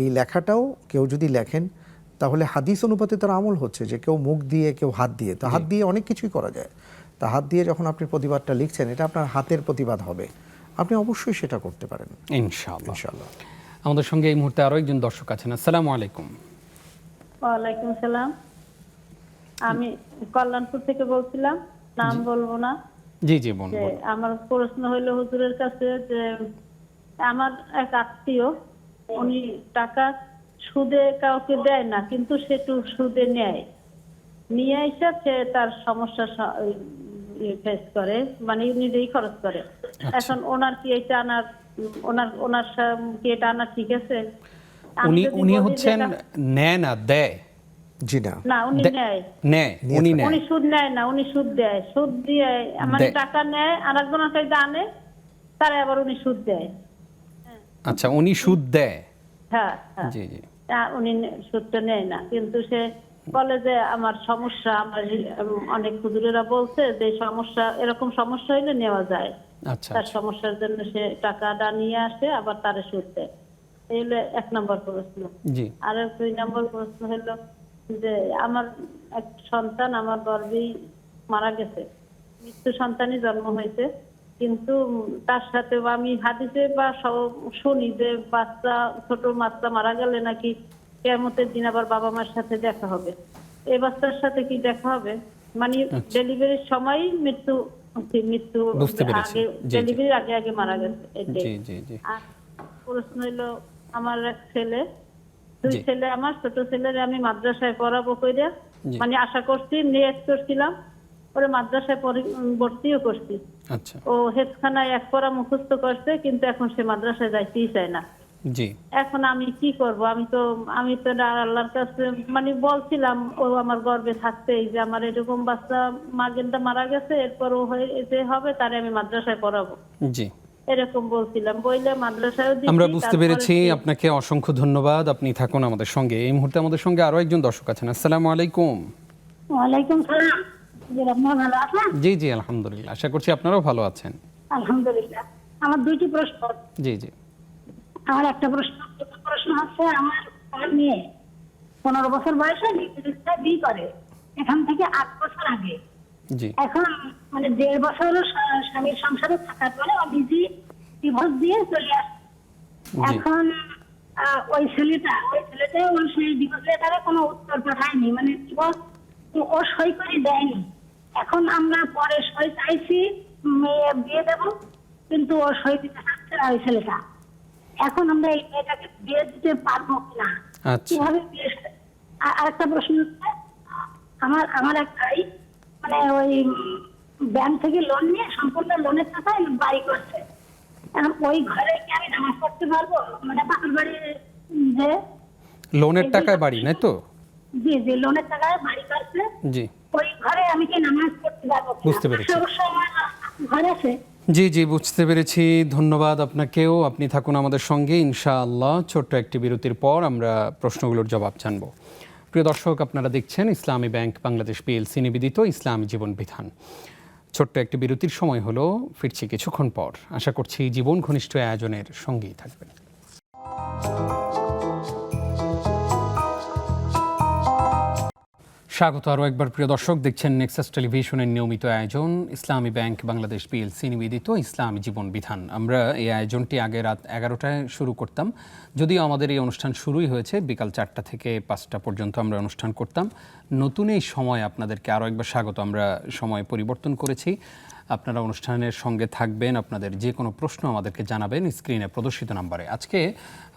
এই লেখাটাও কেউ যদি লেখেন তাহলে হাদিস অনুপাতে তার আমল হচ্ছে যে কেউ মুখ দিয়ে, কেউ হাত দিয়ে। তো হাত দিয়ে অনেক কিছুই করা যায়। তা হাত দিয়ে যখন আপনি প্রতিবাদটা লিখছেন, এটা আপনার হাতের প্রতিবাদ হবে, আপনি অবশ্যই সেটা করতে পারেন ইনশাআল্লাহ। ইনশাআল্লাহ। আমাদের সঙ্গে এই মুহূর্তে আরো একজন দর্শক আছেন। আসসালামু আলাইকুম। ওয়ালাইকুম সালাম। আমি কল্যাণপুর থেকে বলছিলাম, নাম বলবো না। জি জি বোন। আমার প্রশ্ন হইলো হুজুরের কাছে যে আমার এক আত্মীয়, উনি টাকা সুদে কাউকে দেয় না, কিন্তু সেটু সুদে নেয়, নিয়ে এসে সে তার সমস্যা ফেস করে, মানে নিজেই খরচ করে। এখন ওনার কি এটা আনার, ওনার কি এটা আনা ঠিক আছে? উনি হচ্ছেন নেয় না দেয়? জি না, না উনি নেয়, উনি সুদ নেয় না, উনি সুদ দেয়। সুদ দিয়ে মানে টাকা নেয়, আর একজনের কাছে আনে, তারে আবার উনি সুদ দেয়। আচ্ছা, উনি সুদ দেয়? হ্যাঁ, জি জি। উনি সুদটা নেয় না, কিন্তু সে বলে যে আমার সমস্যা, আমার অনেক হুজুরেরা বলছে যে সমস্যা, এরকম সমস্যা হইলে নেওয়া যায়। তার সমস্যার জন্য সে টাকাটা নিয়ে আসে, আবার তারে সুদ দেয়। এই হলো 1 নম্বর প্রশ্ন। আর 2 নম্বর প্রশ্ন হলো যে আমার এক সন্তান আমার গর্ভেই মারা গেছে, মৃত্যু সন্তানই জন্ম হয়েছে, কিন্তু তার সাথে আমি হাদিসে বা শুনি যে বাচ্চা, ছোট বাচ্চা মারা গেলে নাকি কিয়ামতের দিন আবার বাবা মার সাথে দেখা হবে। এই বাচ্চার সাথে কি দেখা হবে? মানে ডেলিভারির সময় মৃত্যু আগে, ডেলিভারির আগে আগে মারা গেছে। আর প্রশ্ন হলো আমার এক ছেলে, 2 ছেলে আমার, ছোট ছেলের আমি মাদ্রাসায় পড়াবো কইরা, মানে আশা করছি, নিয়ত করছিলাম, ওরে মাদ্রাসায় ভর্তিও করছি। ও হেফখানায় 1 পড়া মুখস্থ করছে, কিন্তু এখন সে মাদ্রাসায় যাইতেই চায় না। এখন আমি কি করব? আমি তো আল্লাহর কাছে মানে বলছিলাম, ও আমার গর্ভে থাকতেই যে আমার এরকম বাচ্চা মাগেনটা মারা গেছে, এরপর ও যে হবে তারে আমি মাদ্রাসায় পড়াবো, এরকম বলছিলাম। বইলে মাদ্রাসায় আমরা বুঝতে পেরেছি। আপনাকে অসংখ্য ধন্যবাদ, আপনি থাকুন আমাদের সঙ্গে। এই মুহূর্তে আমাদের সঙ্গে আরো একজন দর্শক আছেন। আসসালামু আলাইকুম। ওয়ালাইকুম সালাম। আপনারা ভালো আছেন? জি জি আলহামদুলিল্লাহ, আশা করছি আপনারাও ভালো আছেন। আলহামদুলিল্লাহ। আমার 2টি প্রশ্ন। জি জি। আমার একটা প্রশ্ন হচ্ছে, আমার মেয়ে 15 বছর বয়সে বিয়ে করে, এখান থেকে 8 বছর আগে। এখন মানে 1.5 বছর স্বামীর সংসারে থাকার পরে ও নিজে ডিভোর্স দিয়ে চলে আসে। এখন ওই ছেলেটা ওই সেই ডিভোর্স লেটারে কোনো উত্তর পাঠায়নি, মানে ডিভোর্স ও সই করে দেয়নি। এখন আমরা পরে সই চাইছি, মেয়ে বিয়ে দেব, কিন্তু ও সই দিতে চাচ্ছে না ওই ছেলেটা। এখন আমরা এই মেয়েটাকে বিয়ে দিতে পারবো কিনা, কিভাবে বিয়ে? আরেকটা প্রশ্ন হচ্ছে, আমার এক ভাই মানে ওই ব্যাংক থেকে লোন নিয়ে সম্পূর্ণ লোনের টাকায় বাড়ি করছে। এখন ওই ঘরে কি আমি নামাজ পড়তে পারবো? মানে পাশের বাড়ির যে লোনের টাকায় বাড়ি, নাই তো? জি জি, লোনের টাকায় বাড়ি করছে, জি, ওই ঘরে আমি কি নামাজ পড়তে পারবো? বুঝতে পেরেছি। অবশ্য আমার ঘর আছে। জি জি, বুঝতে পেরেছি। ধন্যবাদ আপনাকেও। আপনি থাকুন আমাদের সঙ্গে, ইনশাআল্লাহ ছোট্ট একটি বিরতির পর আমরা প্রশ্নগুলোর জবাব জানব। প্রিয় দর্শক, আপনারা দেখছেন ইসলামী ব্যাংক বাংলাদেশ পিএলসি নিবেদিত ইসলামী জীবন বিধান। ছোট্ট একটি বিরতির সময় হলো, ফিরছি কিছুক্ষণ পর। আশা করছি জীবন ঘনিষ্ঠ আয়োজনের সঙ্গেই থাকবেন। স্বাগত আরও একবার প্রিয় দর্শক, দেখছেন নেক্সাস টেলিভিশনের নিয়মিত আয়োজন ইসলামী ব্যাংক বাংলাদেশ পিএলসি নিবেদিত ইসলামী জীবন বিধান। আমরা এই আয়োজনটি আগে রাত 11টায় শুরু করতাম, যদিও আমাদের এই অনুষ্ঠান শুরুই হয়েছে বিকাল 4টা থেকে 5টা পর্যন্ত আমরা অনুষ্ঠান করতাম। নতুন এই সময় আপনাদেরকে আরও একবার স্বাগত। আমরা সময় পরিবর্তন করেছি। আপনারা অনুষ্ঠানের সঙ্গে থাকবেন, আপনাদের যে কোনো প্রশ্ন আমাদেরকে জানাবেন স্ক্রিনে প্রদর্শিত নাম্বারে। আজকে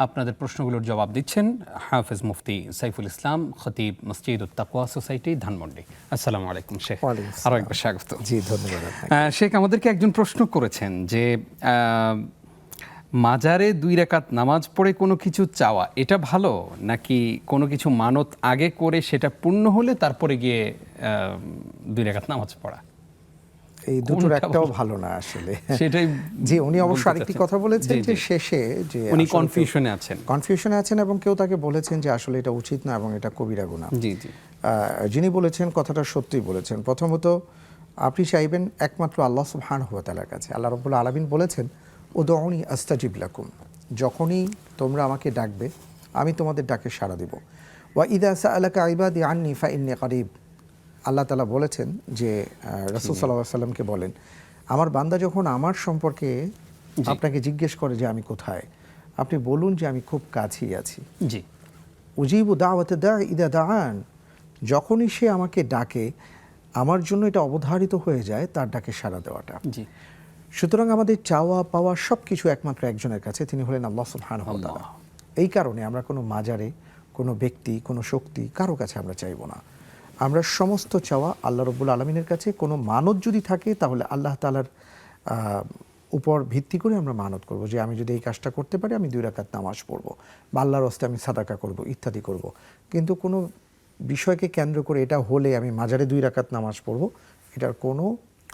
আপনাদের প্রশ্নগুলোর জবাব দিচ্ছেন হাফেজ মুফতি সাইফুল ইসলাম, খতিব মসজিদ তাকওয়া সোসাইটি, ধানমন্ডি। আসসালামু আলাইকুম শেখ, আরও একবার স্বাগত। জি ধন্যবাদ। শেখ, আমাদেরকে একজন প্রশ্ন করেছেন যে মাজারে 2 রাকাত নামাজ পড়ে কোনো কিছু চাওয়া এটা ভালো, নাকি কোনো কিছু মানত আগে করে সেটা পূর্ণ হলে তারপরে গিয়ে 2 রাকাত নামাজ পড়া? এই দুটোর একটাও ভালো না আসলে। সেটাই জি, উনি অবশ্য আরেকটি কথা বলেছেন যে শেষে যে উনি কনফিউশনে আছেন এবং কেউ তাকে বলেছেন যে আসলে এটা উচিত না এবং এটা কবিরা গুনাহ। জি জি, যিনি বলেছেন কথাটা সত্যিই বলেছেন। প্রথমত আপনি চাইবেন একমাত্র আল্লাহ সুবহানাহু ওয়া তাআলার কাছে। আল্লাহ রাব্বুল আলামিন বলেছেন, উদউনি আস্তাজিব লাকুম, যখনই তোমরা আমাকে ডাকবে আমি তোমাদের ডাকে সাড়া দেব। ওয়া ইযা সাআলাকা ইবাদি আন্নী ফাইন্নী করিব, আল্লাহ তাআলা বলেছেন যে রাসূল সাল্লাল্লাহু আলাইহি ওয়াসাল্লামকে বলেন, আমার বান্দা যখন আমার সম্পর্কে আপনাকে জিজ্ঞেস করে যে আমি কোথায়, আপনি বলুন যে আমি খুব কাছেই আছি। জি, উজিবু দাওয়াত দাঈ ইযা দাআন, যখনই সে আমাকে ডাকে আমার জন্য এটা অবধারিত হয়ে যায় তার ডাকে সাড়া দেওয়াটা। জি, সুতরাং আমাদের চাওয়া পাওয়া সব কিছু একমাত্র একজনের কাছে, তিনি হলেন আল্লাহ সুবহানাহু ওয়া তাআলা। এই কারণে আমরা কোনো মাজারে, কোনো ব্যক্তি, কোনো শক্তি কারো কাছে আমরা চাইব না। আমরা সমস্ত চাওয়া আল্লাহ রাব্বুল আলামিনের কাছে। কোনো মানত যদি থাকে তাহলে আল্লাহ তাআলার উপর ভিত্তি করে আমরা মানত করব যে আমি যদি এই কাজটা করতে পারি আমি 2 রাকাত নামাজ পড়ব, বা আল্লাহর রাস্তায় আমি সাদাকা করব, ইত্যাদি করব। কিন্তু কোনো বিষয়কে কেন্দ্র করে এটা হলে আমি মাজারে 2 রাকাত নামাজ পড়ব, এটার কোনো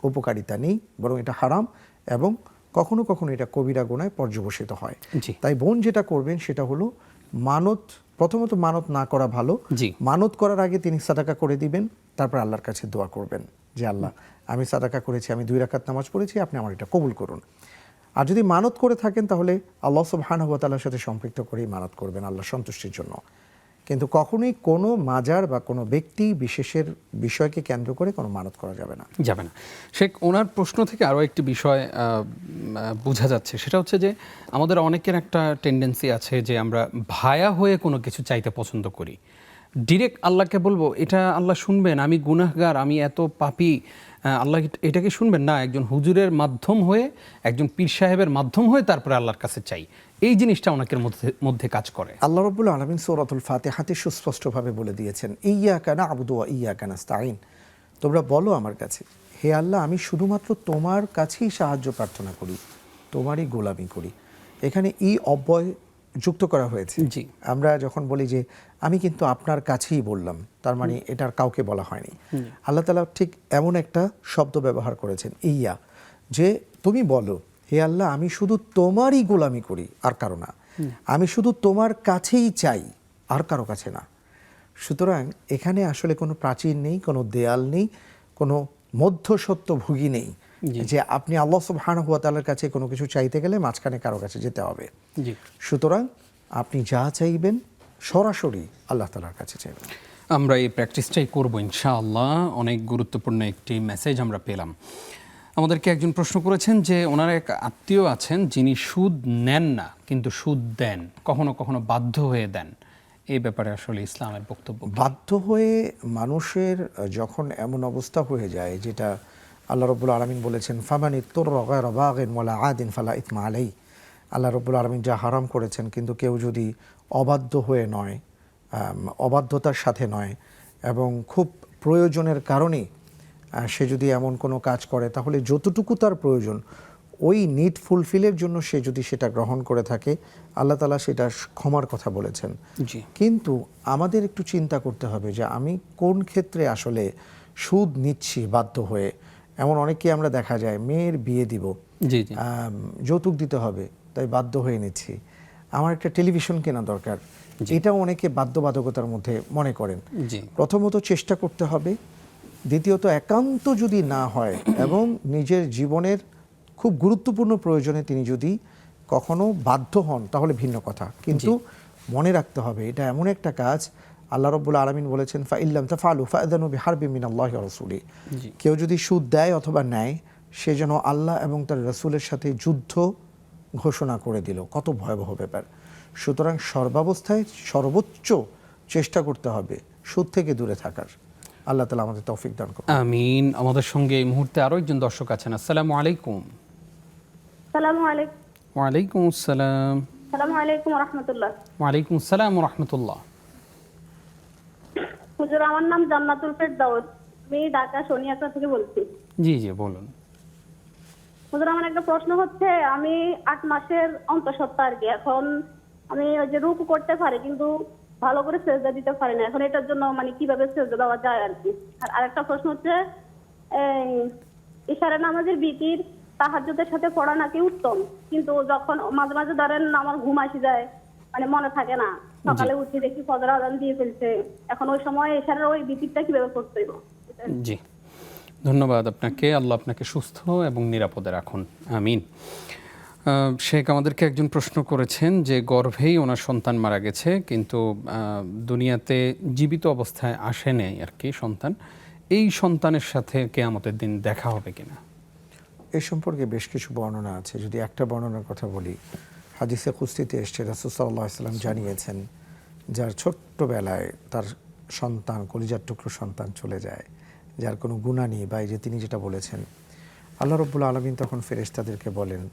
উপকারিতা নেই, বরং এটা হারাম এবং কখনো কখনো এটা কবিরা গুনাহে পর্যবসিত হয়। তাই বোন যেটা করবেন সেটা হলো মানত, প্রথমত মানত না করা ভালো। মানত করার আগে তিনি সাদাকা করে দিবেন, তারপর আল্লাহর কাছে দোয়া করবেন যে আল্লাহ আমি সাদাকা করেছি, আমি 2 রাকাত নামাজ পড়েছি, আপনি আমার এটা কবুল করুন। আর যদি মানত করে থাকেন তাহলে আল্লাহ সুবহানাহু ওয়া তাআলার সাথে সম্পৃক্ত করেই মানত করবেন আল্লাহ সন্তুষ্টির জন্য। কিন্তু কখনোই কোনো মাজার বা কোনো ব্যক্তি বিশেষের বিষয়কে কেন্দ্র করে কোনো মানত করা যাবে না। শেখ, ওনার প্রশ্ন থেকে আরও একটি বিষয় বোঝা যাচ্ছে, সেটা হচ্ছে যে আমাদের অনেকের একটা টেন্ডেন্সি আছে যে আমরা ভায়া হয়ে কোনো কিছু চাইতে পছন্দ করি। ডিরেক্ট আল্লাহকে বলবো এটা আল্লাহ শুনবেন, আমি গুনাহগার, আমি এত পাপী, আল্লাহ এটাকে শুনবেন না। একজন হুজুরের মাধ্যম হয়ে, একজন পীর সাহেবের মাধ্যম হয়ে তারপরে আল্লাহর কাছে চাই, এই জিনিসটা অনেকের মধ্যে কাজ করে। আল্লাহ রাব্বুল আলামিন সূরাতুল ফাতিহাতে সুস্পষ্টভাবে বলে দিয়েছেন, ইয়্যাকা না'বুদু ওয়া ইয়্যাকা নাস্তাঈন, তোমরা বলো আমার কাছে, হে আল্লাহ আমি শুধুমাত্র তোমার কাছেই সাহায্য প্রার্থনা করি, তোমারই গোলামি করি। এখানে অব্যয় যুক্ত করা হয়েছে। জি, আমরা যখন বলি যে আমি কিন্তু আপনার কাছেই বললাম, তার মানে এটার কাউকে বলা হয়নি। আল্লাহ তাআলা ঠিক এমন একটা শব্দ ব্যবহার করেছেন, ইয়া, যে তুমি বলো হে আল্লাহ আমি শুধু তোমারই গোলামি করি আর কারো না, আমি শুধু তোমার কাছেই চাই আর কারো কাছে না। সুতরাং এখানে আসলে কোনো প্রাচীর নেই, কোনো দেয়াল নেই, কোনো মধ্যসত্যভোগী নেই যে আপনি আল্লাহ সুবহানাহু ওয়া তাআলার কাছে কোনো কিছু চাইতে গেলে মাঝখানে কারো কাছে যেতে হবে। সুতরাং আপনি যা চাইবেন সরাসরি আল্লাহ তাআলার কাছে চাইবেন। আমরা এই প্র্যাকটিসটাই করবো ইনশাআল্লাহ। অনেক গুরুত্বপূর্ণ একটি মেসেজ আমরা পেলাম। আমাদেরকে একজন প্রশ্ন করেছেন যে ওনার এক আত্মীয় আছেন যিনি সুদ নেন না কিন্তু সুদ দেন, কখনো কখনো বাধ্য হয়ে দেন, এই ব্যাপারে আসলে ইসলামের বক্তব্য? বাধ্য হয়ে মানুষের যখন এমন অবস্থা হয়ে যায়, যেটা আল্লাহ রাব্বুল আলামিন বলেছেন, ফামান ইত্তুররা গায়রা বাগিন ওয়ালা আদিন ফালা ইথমা আলাইহি, আল্লাহ রাব্বুল আলামিন যা হারাম করেছেন, কিন্তু কেউ যদি অবাধ্য হয়ে নয়, অবাধ্যতার সাথে নয়, এবং খুব প্রয়োজনের কারণে সে যদি এমন কোনো কাজ করে তাহলে যতটুকু তার প্রয়োজন ওই নিড ফুলফিলের জন্য সে যদি সেটা গ্রহণ করে থাকে, আল্লাহ তাআলা সেটা ক্ষমার কথা বলেছেন। কিন্তু আমাদের একটু চিন্তা করতে হবে যে আমি কোন ক্ষেত্রে আসলে সুদ নিচ্ছি বাধ্য হয়ে। এমন অনেককে আমরা দেখা যায় মেয়ের বিয়ে দিব, যৌতুক দিতে হবে, তাই বাধ্য হয়ে নিচ্ছি। আমার একটা টেলিভিশন কেনা দরকার, এটাও অনেকে বাধ্যবাধকতার মধ্যে মনে করেন। প্রথমত চেষ্টা করতে হবে, দ্বিতীয়ত একান্ত যদি না হয় এবং নিজের জীবনের খুব গুরুত্বপূর্ণ প্রয়োজনে তিনি যদি কখনো বাধ্য হন তাহলে ভিন্ন কথা, কিন্তু মনে রাখতে হবে এটা এমন একটা কাজ আল্লাহ রাব্বুল আলামিন বলেছেন ফাইল্লাম তাফআলু ফাআযানু বিহারবিন মিনাল্লাহি ওয়া রাসূলি। কেউ যদি সুদ দেয় অথবা নেয় সে যেন আল্লাহ এবং তার রাসূলের সাথে যুদ্ধ ঘোষণা করে দিল। কত ভয়াবহ ব্যাপার। সুতরাং সর্বাবস্থায় সর্বোচ্চ চেষ্টা করতে হবে সুদ থেকে দূরে থাকার। আল্লাহ তাআলা আমাদের তৌফিক দান করুন। আমিন। আমাদের সঙ্গে এই মুহূর্তে আরো একজন দর্শক আছেন। আসসালামু আলাইকুম। আসসালামু আলাইকুম। ওয়া আলাইকুম আসসালাম। আসসালামু আলাইকুম ওয়া রাহমাতুল্লাহ। ওয়া আলাইকুম আসসালাম ওয়া রাহমাতুল্লাহ। হুজুর, আমার নাম জান্নাতুল ফেরদাউস, আমি ঢাকা সোনিয়াকা থেকে বলছি। জি জি বলুন। হুজুর, আমার একটা প্রশ্ন হচ্ছে, আমি 8 মাসের অন্তঃসত্ত্বা আর কি। এখন আমি ওই যে রুকু করতে পারি কিন্তু ভালো করে সেজদা দিতে পারি না। এখন এটার জন্য মানে কিভাবে সেজদা দেওয়া যায় আর কি। আর আরেকটা প্রশ্ন হচ্ছে, ইশারা নামাজের বিতির তাহাজ্জুদের সাথে পড়া নাকি উত্তম, কিন্তু যখন মাঝে মাঝে ধরেন আমার ঘুম আসি যায়, মানে মনে থাকে না, সকালে উঠে দেখি ফজর আযান দিয়ে ফেলছে, এখন ওই সময় ইশারার ওই বিতিরটা কিভাবে করতে হবে? জি ধন্যবাদ আপনাকে। আল্লাহ আপনাকে সুস্থ এবং নিরাপদে রাখুন। আমিন। শেখ আমাদেরকে একজন প্রশ্ন করেছেন যে গর্ভেই ওনার সন্তান মারা গেছে, কিন্তু দুনিয়াতে জীবিত অবস্থায় আসে নাই আর কি সন্তান। এই সন্তানের সাথে কিয়ামতের দিন দেখা হবে কিনা? এ সম্পর্কে বেশ কিছু বর্ণনা আছে। যদি একটা বর্ণনার কথা বলি, হাদিসে কুদসিতে এসেছে রাসূল সাল্লাল্লাহু আলাইহি ওয়াসাল্লাম জানিয়েছেন যার ছোট্টবেলায় তার সন্তান, কলিজার টুকরো সন্তান চলে যায়, যার কোনো গুনাহ নেই, বা এই যে তিনি যেটা বলেছেন, আল্লাহ রাব্বুল আলামিন তখন ফেরেশতাদেরকে বলেন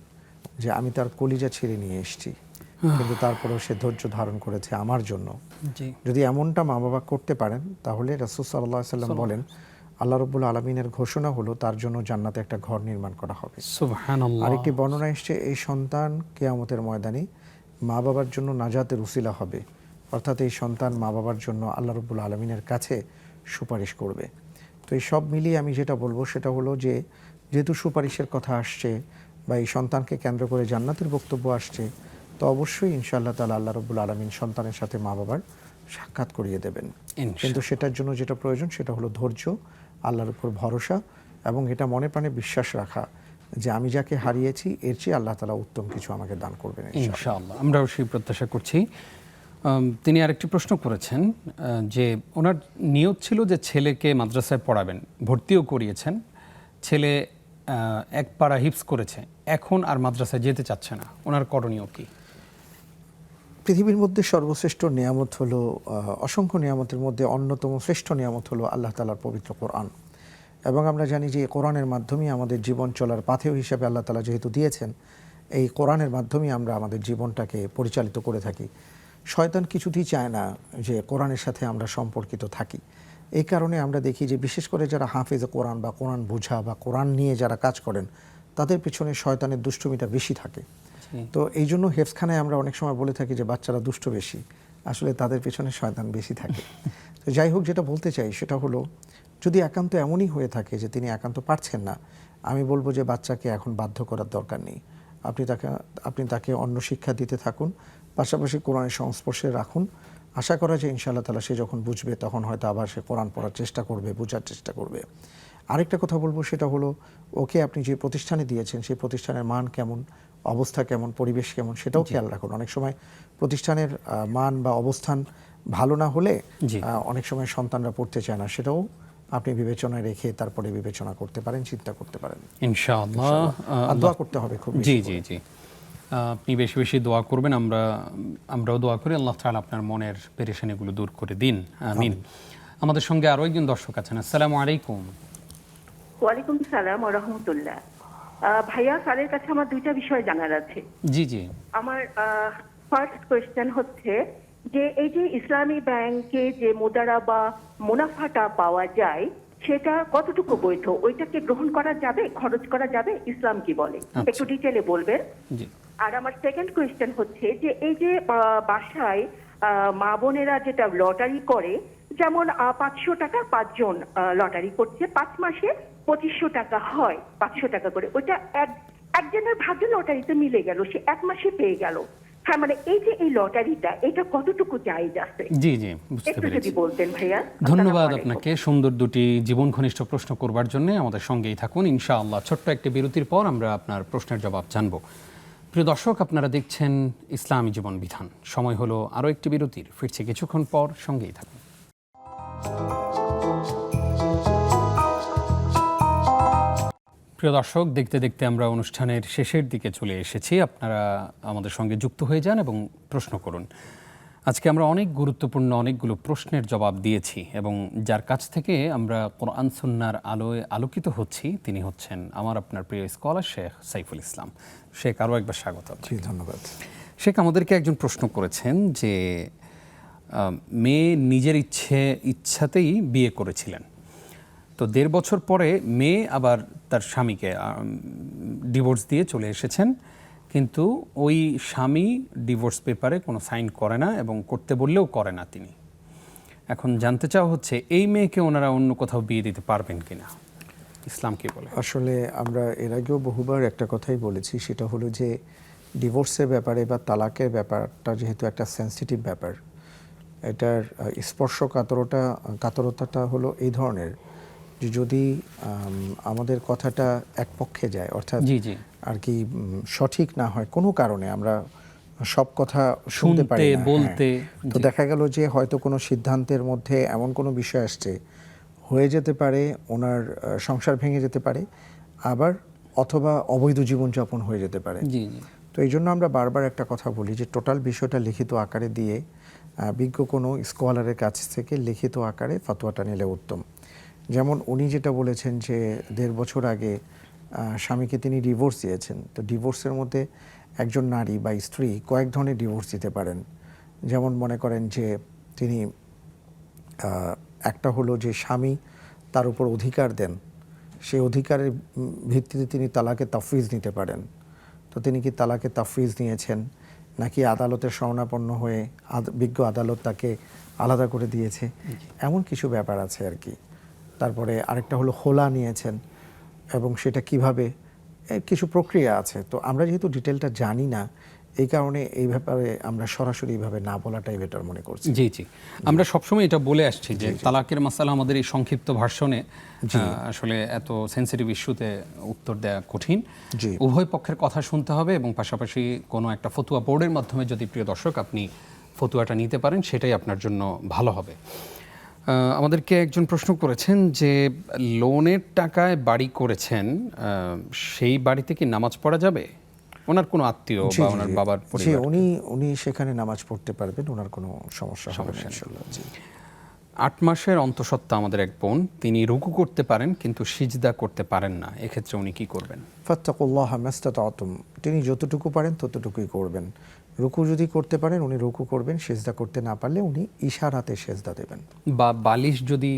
যে আমি তার কলিজা ছিঁড়ে নিয়ে এসেছি, কিন্তু তারপরেও সে ধৈর্য ধারণ করেছে আমার জন্য। যদি এমনটা মা বাবা করতে পারেন তাহলে রাসূল সাল্লাল্লাহু আলাইহি ওয়াসাল্লাম বলেন আল্লাহ রাব্বুল আলামিনের ঘোষণা হলো তার জন্য জান্নাতে একটা ঘর নির্মাণ করা হবে। সুবহানাল্লাহ। আরেকটি বর্ণনা এসেছে এই সন্তান কিয়ামতের ময়দানে মা বাবার জন্য নাজাতের উসিলা হবে, অর্থাৎ এই সন্তান মা বাবার জন্য আল্লাহ রাব্বুল আলামিনের কাছে সুপারিশ করবে। তো এই সব মিলিয়ে আমি যেটা বলবো সেটা হলো যে যেহেতু সুপারিশের কথা আসছে বা এই সন্তানকে কেন্দ্র করে জান্নাতের বক্তব্য আসছে, তো অবশ্যই ইনশাআল্লাহ তাআলা আল্লাহ রাব্বুল আলামিন সন্তানের সাথে মা বাবার সাক্ষাৎ করিয়ে দেবেন। কিন্তু সেটার জন্য যেটা প্রয়োজন সেটা হলো ধৈর্য, আল্লাহর উপর ভরসা এবং এটা মনে প্রাণে বিশ্বাস রাখা যে আমি যাকে হারিয়েছি এর চেয়ে আল্লাহ তাআলা উত্তম কিছু আমাকে দান করবেন ইনশাআল্লাহ। আমরাও সেই প্রত্যাশা করছি। তিনি আরেকটি প্রশ্ন করেছেন যে ওনার নিয়ত ছিল যে ছেলেকে মাদ্রাসায় পড়াবেন, ভর্তিও করিয়েছেন, ছেলে এক পারা হিফজ করেছে, এখন আর মাদ্রাসায় যেতে চাচ্ছে না, ওনার করণীয় কি? পৃথিবীর মধ্যে সর্বশ্রেষ্ঠ নিয়ামত হলো, অসংখ্য নিয়ামতের মধ্যে অন্যতম শ্রেষ্ঠ নিয়ামত হলো আল্লাহ তাআলার পবিত্র কোরআন। এবং আমরা জানি যে কোরআনের মাধ্যমেই আমাদের জীবন চলার পাথেয় হিসাবে আল্লাহ তাআলা যেহেতু দিয়েছেন, এই কোরআনের মাধ্যমেই আমরা আমাদের জীবনটাকে পরিচালিত করে থাকি। শয়তান কিছুতেই চায় না যে কোরআনের সাথে আমরা সম্পর্কিত থাকি। এই কারণে আমরা দেখি যে বিশেষ করে যারা হাফেজে কোরআন বা কোরআন বোঝা বা কোরআন নিয়ে যারা কাজ করেন তাদের পেছনে শয়তানের দুষ্টুমিটা বেশি থাকে। তো এই জন্য হেফজখানায় আমরা অনেক সময় বলে থাকি যে বাচ্চারা দুষ্ট বেশি, আসলে তাদের পেছনে শয়তান বেশি থাকে। তো যাই হোক, যেটা বলতে চাই সেটা হলো যদি একান্ত এমনই হয়ে থাকে যে তিনি একান্ত পারছেন না, আমি বলবো যে বাচ্চাকে এখন বাধ্য করার দরকার নেই। আপনি তাকে অন্য শিক্ষা দিতে থাকুন, পাশাপাশি কোরআনের সংস্পর্শে রাখুন। আশা করা যায় ইনশাআল্লাহ তাআলা সে যখন বুঝবে তখন হয়তো আবার সে কোরআন পড়ার চেষ্টা করবে, বোঝার চেষ্টা করবে। আরেকটা কথা বলবো সেটা হলো ওকে আপনি যে প্রতিষ্ঠানে দিয়েছেন সেই প্রতিষ্ঠানের মান কেমন, অবস্থা কেমন, পরিবেশ কেমন সেটাও খেয়াল রাখুন। অনেক সময় প্রতিষ্ঠানের মান বা অবস্থান ভালো না হলে অনেক সময় সন্তানরা পড়তে চায় না, সেটাও আপনি বিবেচনায় রেখে তারপরে বিবেচনা করতে পারেন, চিন্তা করতে পারেন ইনশাআল্লাহ। দোয়া করতে হবে খুব জি জি জি, আপনি বেশি বেশি দোয়া করবেন, আমরাও দোয়া করি আল্লাহ তাআলা আপনার মনের পেরেশানিগুলো দূর করে দিন। আমিন। আমাদের সঙ্গে আরো একজন দর্শক আছেন। আসসালামু আলাইকুম। ওয়ালাইকুম সালাম ওয়া রাহমাতুল্লাহ। ভাইয়া, স্যারের কাছে আমার দুইটা বিষয় জানার আছে। জি জি। আমার ফার্স্ট কোয়েশ্চেন হচ্ছে যে এই যে ইসলামী ব্যাংকে যে মুদারা বা মুনাফাটা পাওয়া যায়, সেটা কতটুকু বৈধ, ওইটাকে গ্রহণ করা যাবে, খরচ করা যাবে, ইসলাম কি বলে একটু ডিটেলে বলবেন। আর আমার সেকেন্ড কোয়েশ্চেন হচ্ছে যে এই যে বাসায় মা বোনেরা যেটা লটারি করে, যেমন 500 টাকা 5 জন লটারি করছে, 5 মাসে 2500 টাকা হয়, 500 টাকা করে, ওইটা একজনের ভাগ্যে লটারিতে মিলে গেল, সে 1 মাসে পেয়ে গেল। হ্যাঁ, মানে এই যে এই লটারিটা, এটা কতটুকু জায়েজ আছে? জি জি, বুঝতে একটু পেরেছি। যদি বলতেন ভাইয়া। ধন্যবাদ আপনাকে সুন্দর দুটি জীবন ঘনিষ্ঠ প্রশ্ন করবার জন্য। আমাদের সঙ্গেই থাকুন ইনশাআল্লাহ। ছোট্ট একটি বিরতির পর আমরা আপনার প্রশ্নের জবাব জানব। প্রিয় দর্শক, আপনারা দেখছেন ইসলামী জীবন বিধান। সময় হলো আরও একটি বিরতির। ফিরছি কিছুক্ষণ পর, সঙ্গেই থাকুন। প্রিয় দর্শক, দেখতে দেখতে আমরা অনুষ্ঠানের শেষের দিকে চলে এসেছি। আপনারা আমাদের সঙ্গে যুক্ত হয়ে যান এবং প্রশ্ন করুন। আজকে আমরা অনেক গুরুত্বপূর্ণ অনেকগুলো প্রশ্নের জবাব দিয়েছি এবং যার কাছ থেকে আমরা কোরআন সুন্নাহর আলোয় আলোকিত হচ্ছি তিনি হচ্ছেন আমার আপনার প্রিয় স্কলার শেখ সাইফুল ইসলাম। শেখ, আরও একবার স্বাগত। জি, ধন্যবাদ। শেখ, আমাদেরকে একজন প্রশ্ন করেছেন যে মেয়ে নিজের ইচ্ছাতেই বিয়ে করেছিলেন, তো 1.5 বছর পরে মেয়ে আবার তার স্বামীকে ডিভোর্স দিয়ে চলে এসেছেন, কিন্তু ওই স্বামী ডিভোর্স পেপারে কোনো সাইন করে না এবং করতে বললেও করে না তিনি। এখন জানতে চাওয়া হচ্ছে এই মেয়েকে ওনারা অন্য কোথাও বিয়ে দিতে পারবেন কিনা, ইসলাম কি বলে? আসলে আমরা এর আগেও বহুবার একটা কথাই বলেছি, সেটা হলো যে ডিভোর্সের ব্যাপারে বা তালাকের ব্যাপারটা যেহেতু একটা সেন্সিটিভ ব্যাপার, এটার কাতরতাটা হলো এই ধরনের যে যদি আমাদের কথাটা এক পক্ষে যায়, অর্থাৎ আর কি সঠিক না হয় কোনো কারণে, আমরা সব কথা শুনতে পারি না, বলতে, তো দেখা গেল যে হয়তো কোনো সিদ্ধান্তের মধ্যে এমন কোনো বিষয় আসছে, হয়ে যেতে পারে ওনার সংসার ভেঙে যেতে পারে, আবার অথবা অবৈধ জীবনযাপন হয়ে যেতে পারে। তো এই জন্য আমরা বারবার একটা কথা বলি যে টোটাল বিষয়টা লিখিত আকারে দিয়ে বিজ্ঞ কোনো স্কলারের কাছ থেকে লিখিত আকারে ফতোয়াটা নিলে উত্তম। যেমন উনি যেটা বলেছেন যে 1.5 বছর আগে স্বামীকে তিনি ডিভোর্স দিয়েছেন, তো ডিভোর্সের মধ্যে একজন নারী বা স্ত্রী কয়েক ধরনের ডিভোর্স দিতে পারেন। যেমন মনে করেন যে তিনি একটা হলো যে স্বামী তার উপর অধিকার দেন, সেই অধিকারের ভিত্তিতে তিনি তালাকে তাফউইজ নিতে পারেন। তো তিনি কি তালাকে তাফউইজ নিয়েছেন, নাকি আদালতের শরণাপন্ন হয়ে বিজ্ঞ আদালত তাকে আলাদা করে দিয়েছে, এমন কিছু ব্যাপার আছে আর কি। তারপরে আরেকটা হলো খোলা নিয়েছেন, এবং সেটা কিভাবে, কিছু প্রক্রিয়া আছে। তো আমরা যেহেতু ডিটেলটা জানি না, এই কারণে এই ব্যাপারে আমরা সরাসরি এইভাবে না বলাটাই বেটার মনে করছি। জি জি, আমরা সবসময় এটা বলে আসছি যে তালাকের মাসালা আমাদের এই সংক্ষিপ্ত ভার্সনে আসলে এত সেন্সিটিভ ইস্যুতে উত্তর দেওয়া কঠিন। উভয় পক্ষের কথা শুনতে হবে এবং পাশাপাশি কোনো একটা ফতুয়া বোর্ডের মাধ্যমে যদি প্রিয় দর্শক আপনি ফতুয়াটা নিতে পারেন, সেটাই আপনার জন্য ভালো হবে। আমাদেরকে একজন প্রশ্ন করেছেন যে লোনের টাকায় বাড়ি করেছেন, সেই বাড়িতে কি নামাজ পড়া যাবে? ওনার কোনো আত্মীয় বা ওনার বাবার পরিবার? উনি সেখানে নামাজ পড়তে পারবেন, ওনার কোনো সমস্যা হবে না ইনশাআল্লাহ। 8 মাসের অন্তঃসত্ত্বা আমাদের এক বোন, তিনি রুকু করতে পারেন কিন্তু সিজদা করতে পারেন না, এক্ষেত্রে উনি কি করবেন? ফাত্তাকুল্লাহা মাস্তাতাতুম, তিনি যতটুকু পারেন ততটুকুই করবেন। রুকু যদি করতে পারেন উনি রুকু করবেন, সিজদা করতে না পারলে উনি ইশারাতে সিজদা দেবেন। বা বালিশ যদি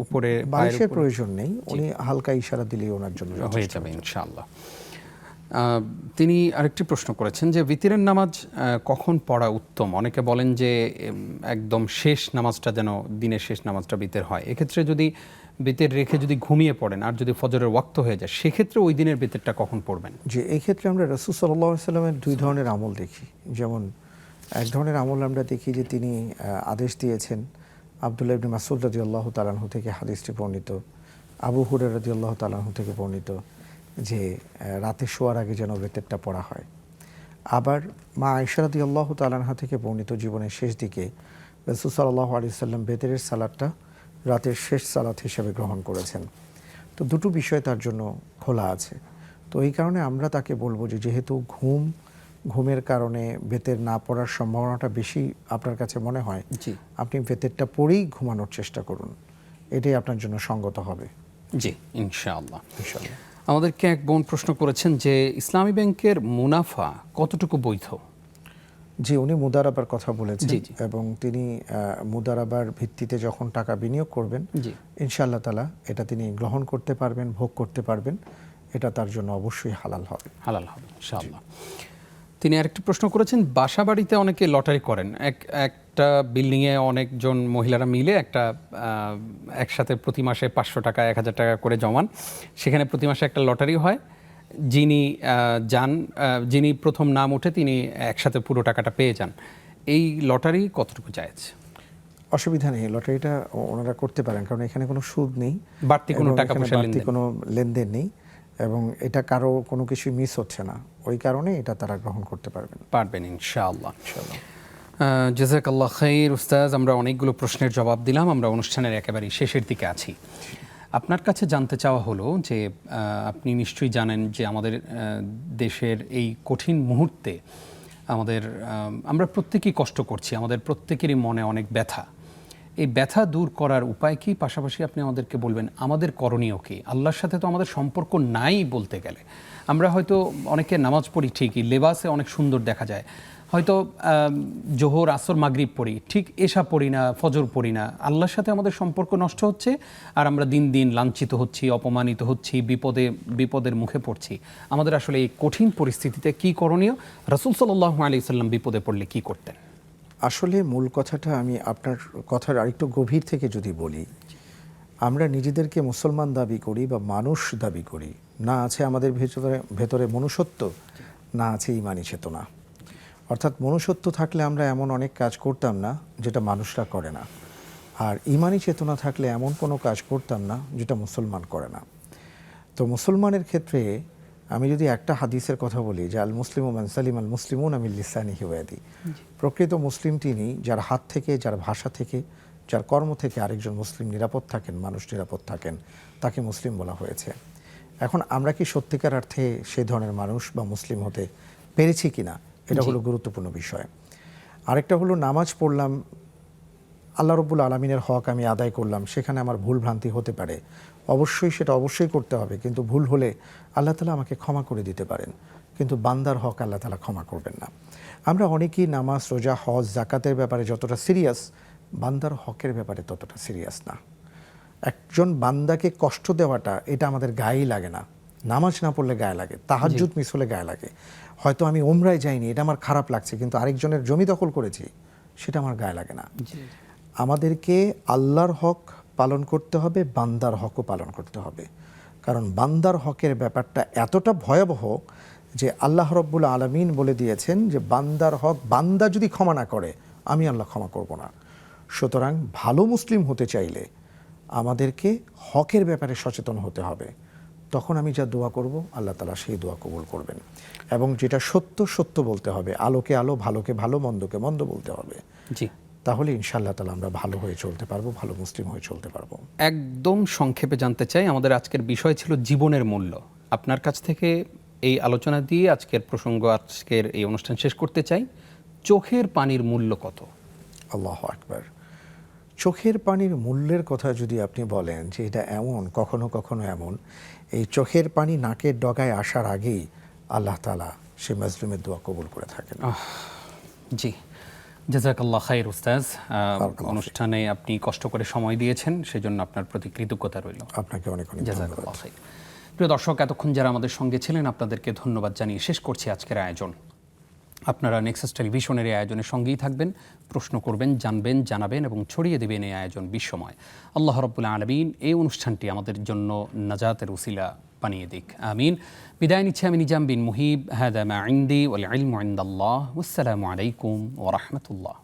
উপরে, বালিশের প্রয়োজন নেই, উনি হালকা ইশারা দিলেই ওনার জন্য হয়ে যাবে ইনশাআল্লাহ। তিনি আরেকটি প্রশ্ন করেছেন যে বিতিরের নামাজ কখন পড়া উত্তম? অনেকে বলেন যে একদম শেষ নামাজটা যেন দিনের শেষ নামাজটা বিতের হয়, এক্ষেত্রে যদি বিতের রেখে যদি ঘুমিয়ে পড়েন আর যদি ফজরের ওয়াক্ত হয়ে যায়, সেক্ষেত্রে ওই দিনের বিতেরটা কখন পড়বেন? যে এই ক্ষেত্রে আমরা রাসূল সাল্লাল্লাহু আলাইহি ওয়াসাল্লামের 2 ধরনের আমল দেখি। যেমন এক ধরনের আমল আমরা দেখি যে তিনি আদেশ দিয়েছেন, আব্দুল্লাহ ইবনে মাসউদ রাদিয়াল্লাহু তাআলা আনহু থেকে হাদিসটি বর্ণিত, আবু হুরায়রা রাদিয়াল্লাহু তাআলা আনহু থেকে বর্ণিত, যে রাতে শোয়ার আগে যেন বেতেরটা পড়া হয়। আবার মা আয়েশা রাদিয়াল্লাহু তাআলা আনহা থেকে বর্ণিত, জীবনের শেষ দিকে রাসূল সাল্লাল্লাহু আলাইহি ওয়াসাল্লাম বেতেরের সালাতটা রাতের শেষ সালাত হিসেবে গ্রহণ করেছেন। তো দুটো বিষয় তার জন্য খোলা আছে। তো এই কারণে আমরা তাকে বলবো যে যেহেতু ঘুমের কারণে বেতের না পড়ার সম্ভাবনাটা বেশি আপনার কাছে মনে হয়, আপনি বেতেরটা পড়েই ঘুমানোর চেষ্টা করুন, এটাই আপনার জন্য সঙ্গত হবে। জি, ইনশাআল্লাহ। আমাদেরকে এক বোন প্রশ্ন করেছেন যে ইসলামী ব্যাংকের মুনাফা কতটুকু বৈধ? জি, উনি মুদারাবার কথা বলেছেন জি, জি। এবং তিনি মুদারাবার ভিত্তিতে যখন টাকা বিনিয়োগ করবেন জি। ইনশাআল্লাহ তাআলা এটা তিনি গ্রহণ করতে পারবেন, ভোগ করতে পারবেন, এটা তার জন্য অবশ্যই হালাল হবে। হালাল হবে ইনশাআল্লাহ। তিনি আরেকটি প্রশ্ন করেছেন, বাসা বাড়িতে অনেকে লটারি করেন, একটা বিল্ডিংয়ে অনেকজন মহিলারা মিলে একটা একসাথে প্রতি মাসে 500 টাকা 1000 টাকা করে জমান, সেখানে প্রতি মাসে একটা লটারি হয়, যিনি যিনি প্রথম নাম ওঠে তিনি একসাথে পুরো টাকাটা পেয়ে যান। এই লটারি কতটুকু জায়েজ? অসুবিধা নেই, লটারিটা ওনারা করতে পারেন, কারণ এখানে কোনো সুদ নেই, বাড়তি কোনো এবং টাকা এখানে পয়সা বাড়তি কোনো লেনদেন নেই, এবং এটা কারো কোনো কিছু মিস হচ্ছে না, ওই কারণে এটা তারা গ্রহণ করতে পারবেন ইনশাআল্লাহ। জাযাকাল্লাহ খাইর উস্তাজ, আমরা অনেকগুলো প্রশ্নের জবাব দিলাম, আমরা অনুষ্ঠানের একেবারে শেষের দিকে আছি। আপনার কাছে জানতে চাওয়া হলো যে আপনি নিশ্চয়ই জানেন যে আমাদের দেশের এই কঠিন মুহূর্তে আমরা প্রত্যেকেই কষ্ট করছি, আমাদের প্রত্যেকেরই মনে অনেক ব্যথা। এই ব্যথা দূর করার উপায় কি, পাশাপাশি আপনি আমাদেরকে বলবেন আমাদের করণীয় কি? আল্লাহর সাথে তো আমাদের সম্পর্ক নাই বলতে গেলে। আমরা হয়তো অনেকে নামাজ পড়ি ঠিকই, লেবাসে অনেক সুন্দর দেখা যায়, হয়তো জোহর আসর মাগরিব পড়ি, ঠিক এশা পড়ি না, ফজর পড়ি না। আল্লাহর সাথে আমাদের সম্পর্ক নষ্ট হচ্ছে, আর আমরা দিন দিন লাঞ্ছিত হচ্ছি, অপমানিত হচ্ছি, বিপদের মুখে পড়ছি। আমাদের আসলে এই কঠিন পরিস্থিতিতে কি করণীয়? রাসূল সাল্লাল্লাহু আলাইহি ওয়াসাল্লাম বিপদে পড়লে কি করতেন? আসলে মূল কথাটা আমি আপনার কথার আরেকটু গভীর থেকে যদি বলি, আমরা নিজেদেরকে মুসলমান দাবি করি বা মানুষ দাবি করি, না আছে আমাদের ভেতরে মনুষ্যত্ব, না আছে ঈমানী চেতনা। অর্থাৎ মনুষ্যত্ব থাকলে আমরা এমন অনেক কাজ করতাম না যেটা মানুষরা করে না, আর ঈমানী চেতনা থাকলে এমন কোনো কাজ করতাম না যেটা মুসলমান করে না। তো মুসলমানের ক্ষেত্রে আমি যদি একটা হাদিসের কথা বলি, যে আল মুসলিমু মান সালিমাল মুসলিমুনা মিন লিসানিহি ওয়া ইয়াদিহি, প্রকৃত মুসলিম তিনি যার হাত থেকে, যার ভাষা থেকে, যার কর্ম থেকে আরেকজন মুসলিম নিরাপদ থাকেন, মানুষ নিরাপদ থাকেন, তাকে মুসলিম বলা হয়েছে। এখন আমরা কি সত্যিকার অর্থে সে ধরনের মানুষ বা মুসলিম হতে পেরেছি কিনা, এটা হলো গুরুত্বপূর্ণ বিষয়। আরেকটা হলো নামাজ পড়লাম, আল্লাহ রাব্বুল আলামিনের হক আমি আদায় করলাম, সেখানে আমার ভুল ভ্রান্তি হতে পারে, অবশ্যই সেটা অবশ্যই করতে হবে, কিন্তু ভুল হলে আল্লাহ তাআলা আমাকে ক্ষমা করে দিতে পারেন, কিন্তু বান্দার হক আল্লাহ তাআলা ক্ষমা করবেন না। আমরা অনেকেই নামাজ, রোজা, হজ, যাকাতের ব্যাপারে যতটা সিরিয়াস, বান্দার হকের ব্যাপারে ততটা সিরিয়াস না। একজন বান্দাকে কষ্ট দেওয়াটা এটা আমাদের গায়েই লাগে না। নামাজ না পড়লে গায়ে লাগে, তাহাজ্জুদ মিস হলে গায়ে লাগে। হয়তো আমি উমরায় যাইনি, এটা আমার খারাপ লাগছে, কিন্তু আরেকজনের জমি দখল করেছি, সেটা আমার গায়ে লাগে না। আমাদেরকে আল্লাহর হক পালন করতে হবে, বান্দার হকও পালন করতে হবে, কারণ বান্দার হকের ব্যাপারটা এতটা ভয়াবহ যে আল্লাহ রাব্বুল আলামিন বলে দিয়েছেন যে বান্দার হক বান্দা যদি ক্ষমা না করে, আমি আল্লাহ ক্ষমা করব না। সুতরাং ভালো মুসলিম হতে চাইলে আমাদেরকে হকের ব্যাপারে সচেতন হতে হবে। তখন আমি যা দোয়া করব, আল্লাহ তাআলা সেই দোয়া কবুল করবেন। এবং যেটা সত্য সত্য বলতে হবে, আলোকে আলো, ভালোকে ভালো, মন্দকে মন্দ বলতে হবে। জি, তাহলে ইনশাআল্লাহ তাআলা আমরা ভালো হয়ে চলতে পারবো, ভালো মুসলিম হয়ে চলতে পারবো। একদম সংক্ষেপে জানতে চাই, আমাদের আজকের বিষয় ছিল জীবনের মূল্য। আপনার কাছ থেকে এই আলোচনা দিয়ে আজকের প্রসঙ্গ, আজকের এই অনুষ্ঠান শেষ করতে চাই। চোখের পানির মূল্য কত? আল্লাহু আকবার। চোখের পানির মূল্যের কথা যদি আপনি বলেন যে এটা এমন, কখনো কখনো এমন, এই চোখের পানি নাকের ডগায় আসার আগেই আল্লাহ তাআলা সে মাজলুমের দোয়া কবুল করে থাকেন। জি, জাযাকাল্লাহ খাইর উস্তাজ। অনুষ্ঠানে আপনি কষ্ট করে সময় দিয়েছেন, সেজন্য আপনার প্রতি কৃতজ্ঞতা রইল। আপনাকে অনেক অনেক জাযাকাল্লাহ খাইর। প্রিয় দর্শক, এতক্ষণ যারা আমাদের সঙ্গে ছিলেন আপনাদেরকে ধন্যবাদ জানিয়ে শেষ করছি আজকের আয়োজন। আপনারা নেক্সাস টেলিভিশনের এই আয়োজনের সঙ্গেই থাকবেন, প্রশ্ন করবেন, জানবেন, জানাবেন এবং ছড়িয়ে দেবেন এই আয়োজন বিশ্বময়। আল্লাহ রাব্বুল আলামিন এই অনুষ্ঠানটি আমাদের জন্য নাজাতের উসিলা বানিয়ে দিক, আমিন। বিদায় নিচ্ছি আমি নিজাম বিন মুহিব। হাদা মা ইনদি ওয়াল ইলমু ইনদাল্লাহ। ওয়াসসালামু আলাইকুম ওয়া রাহমাতুল্লাহ।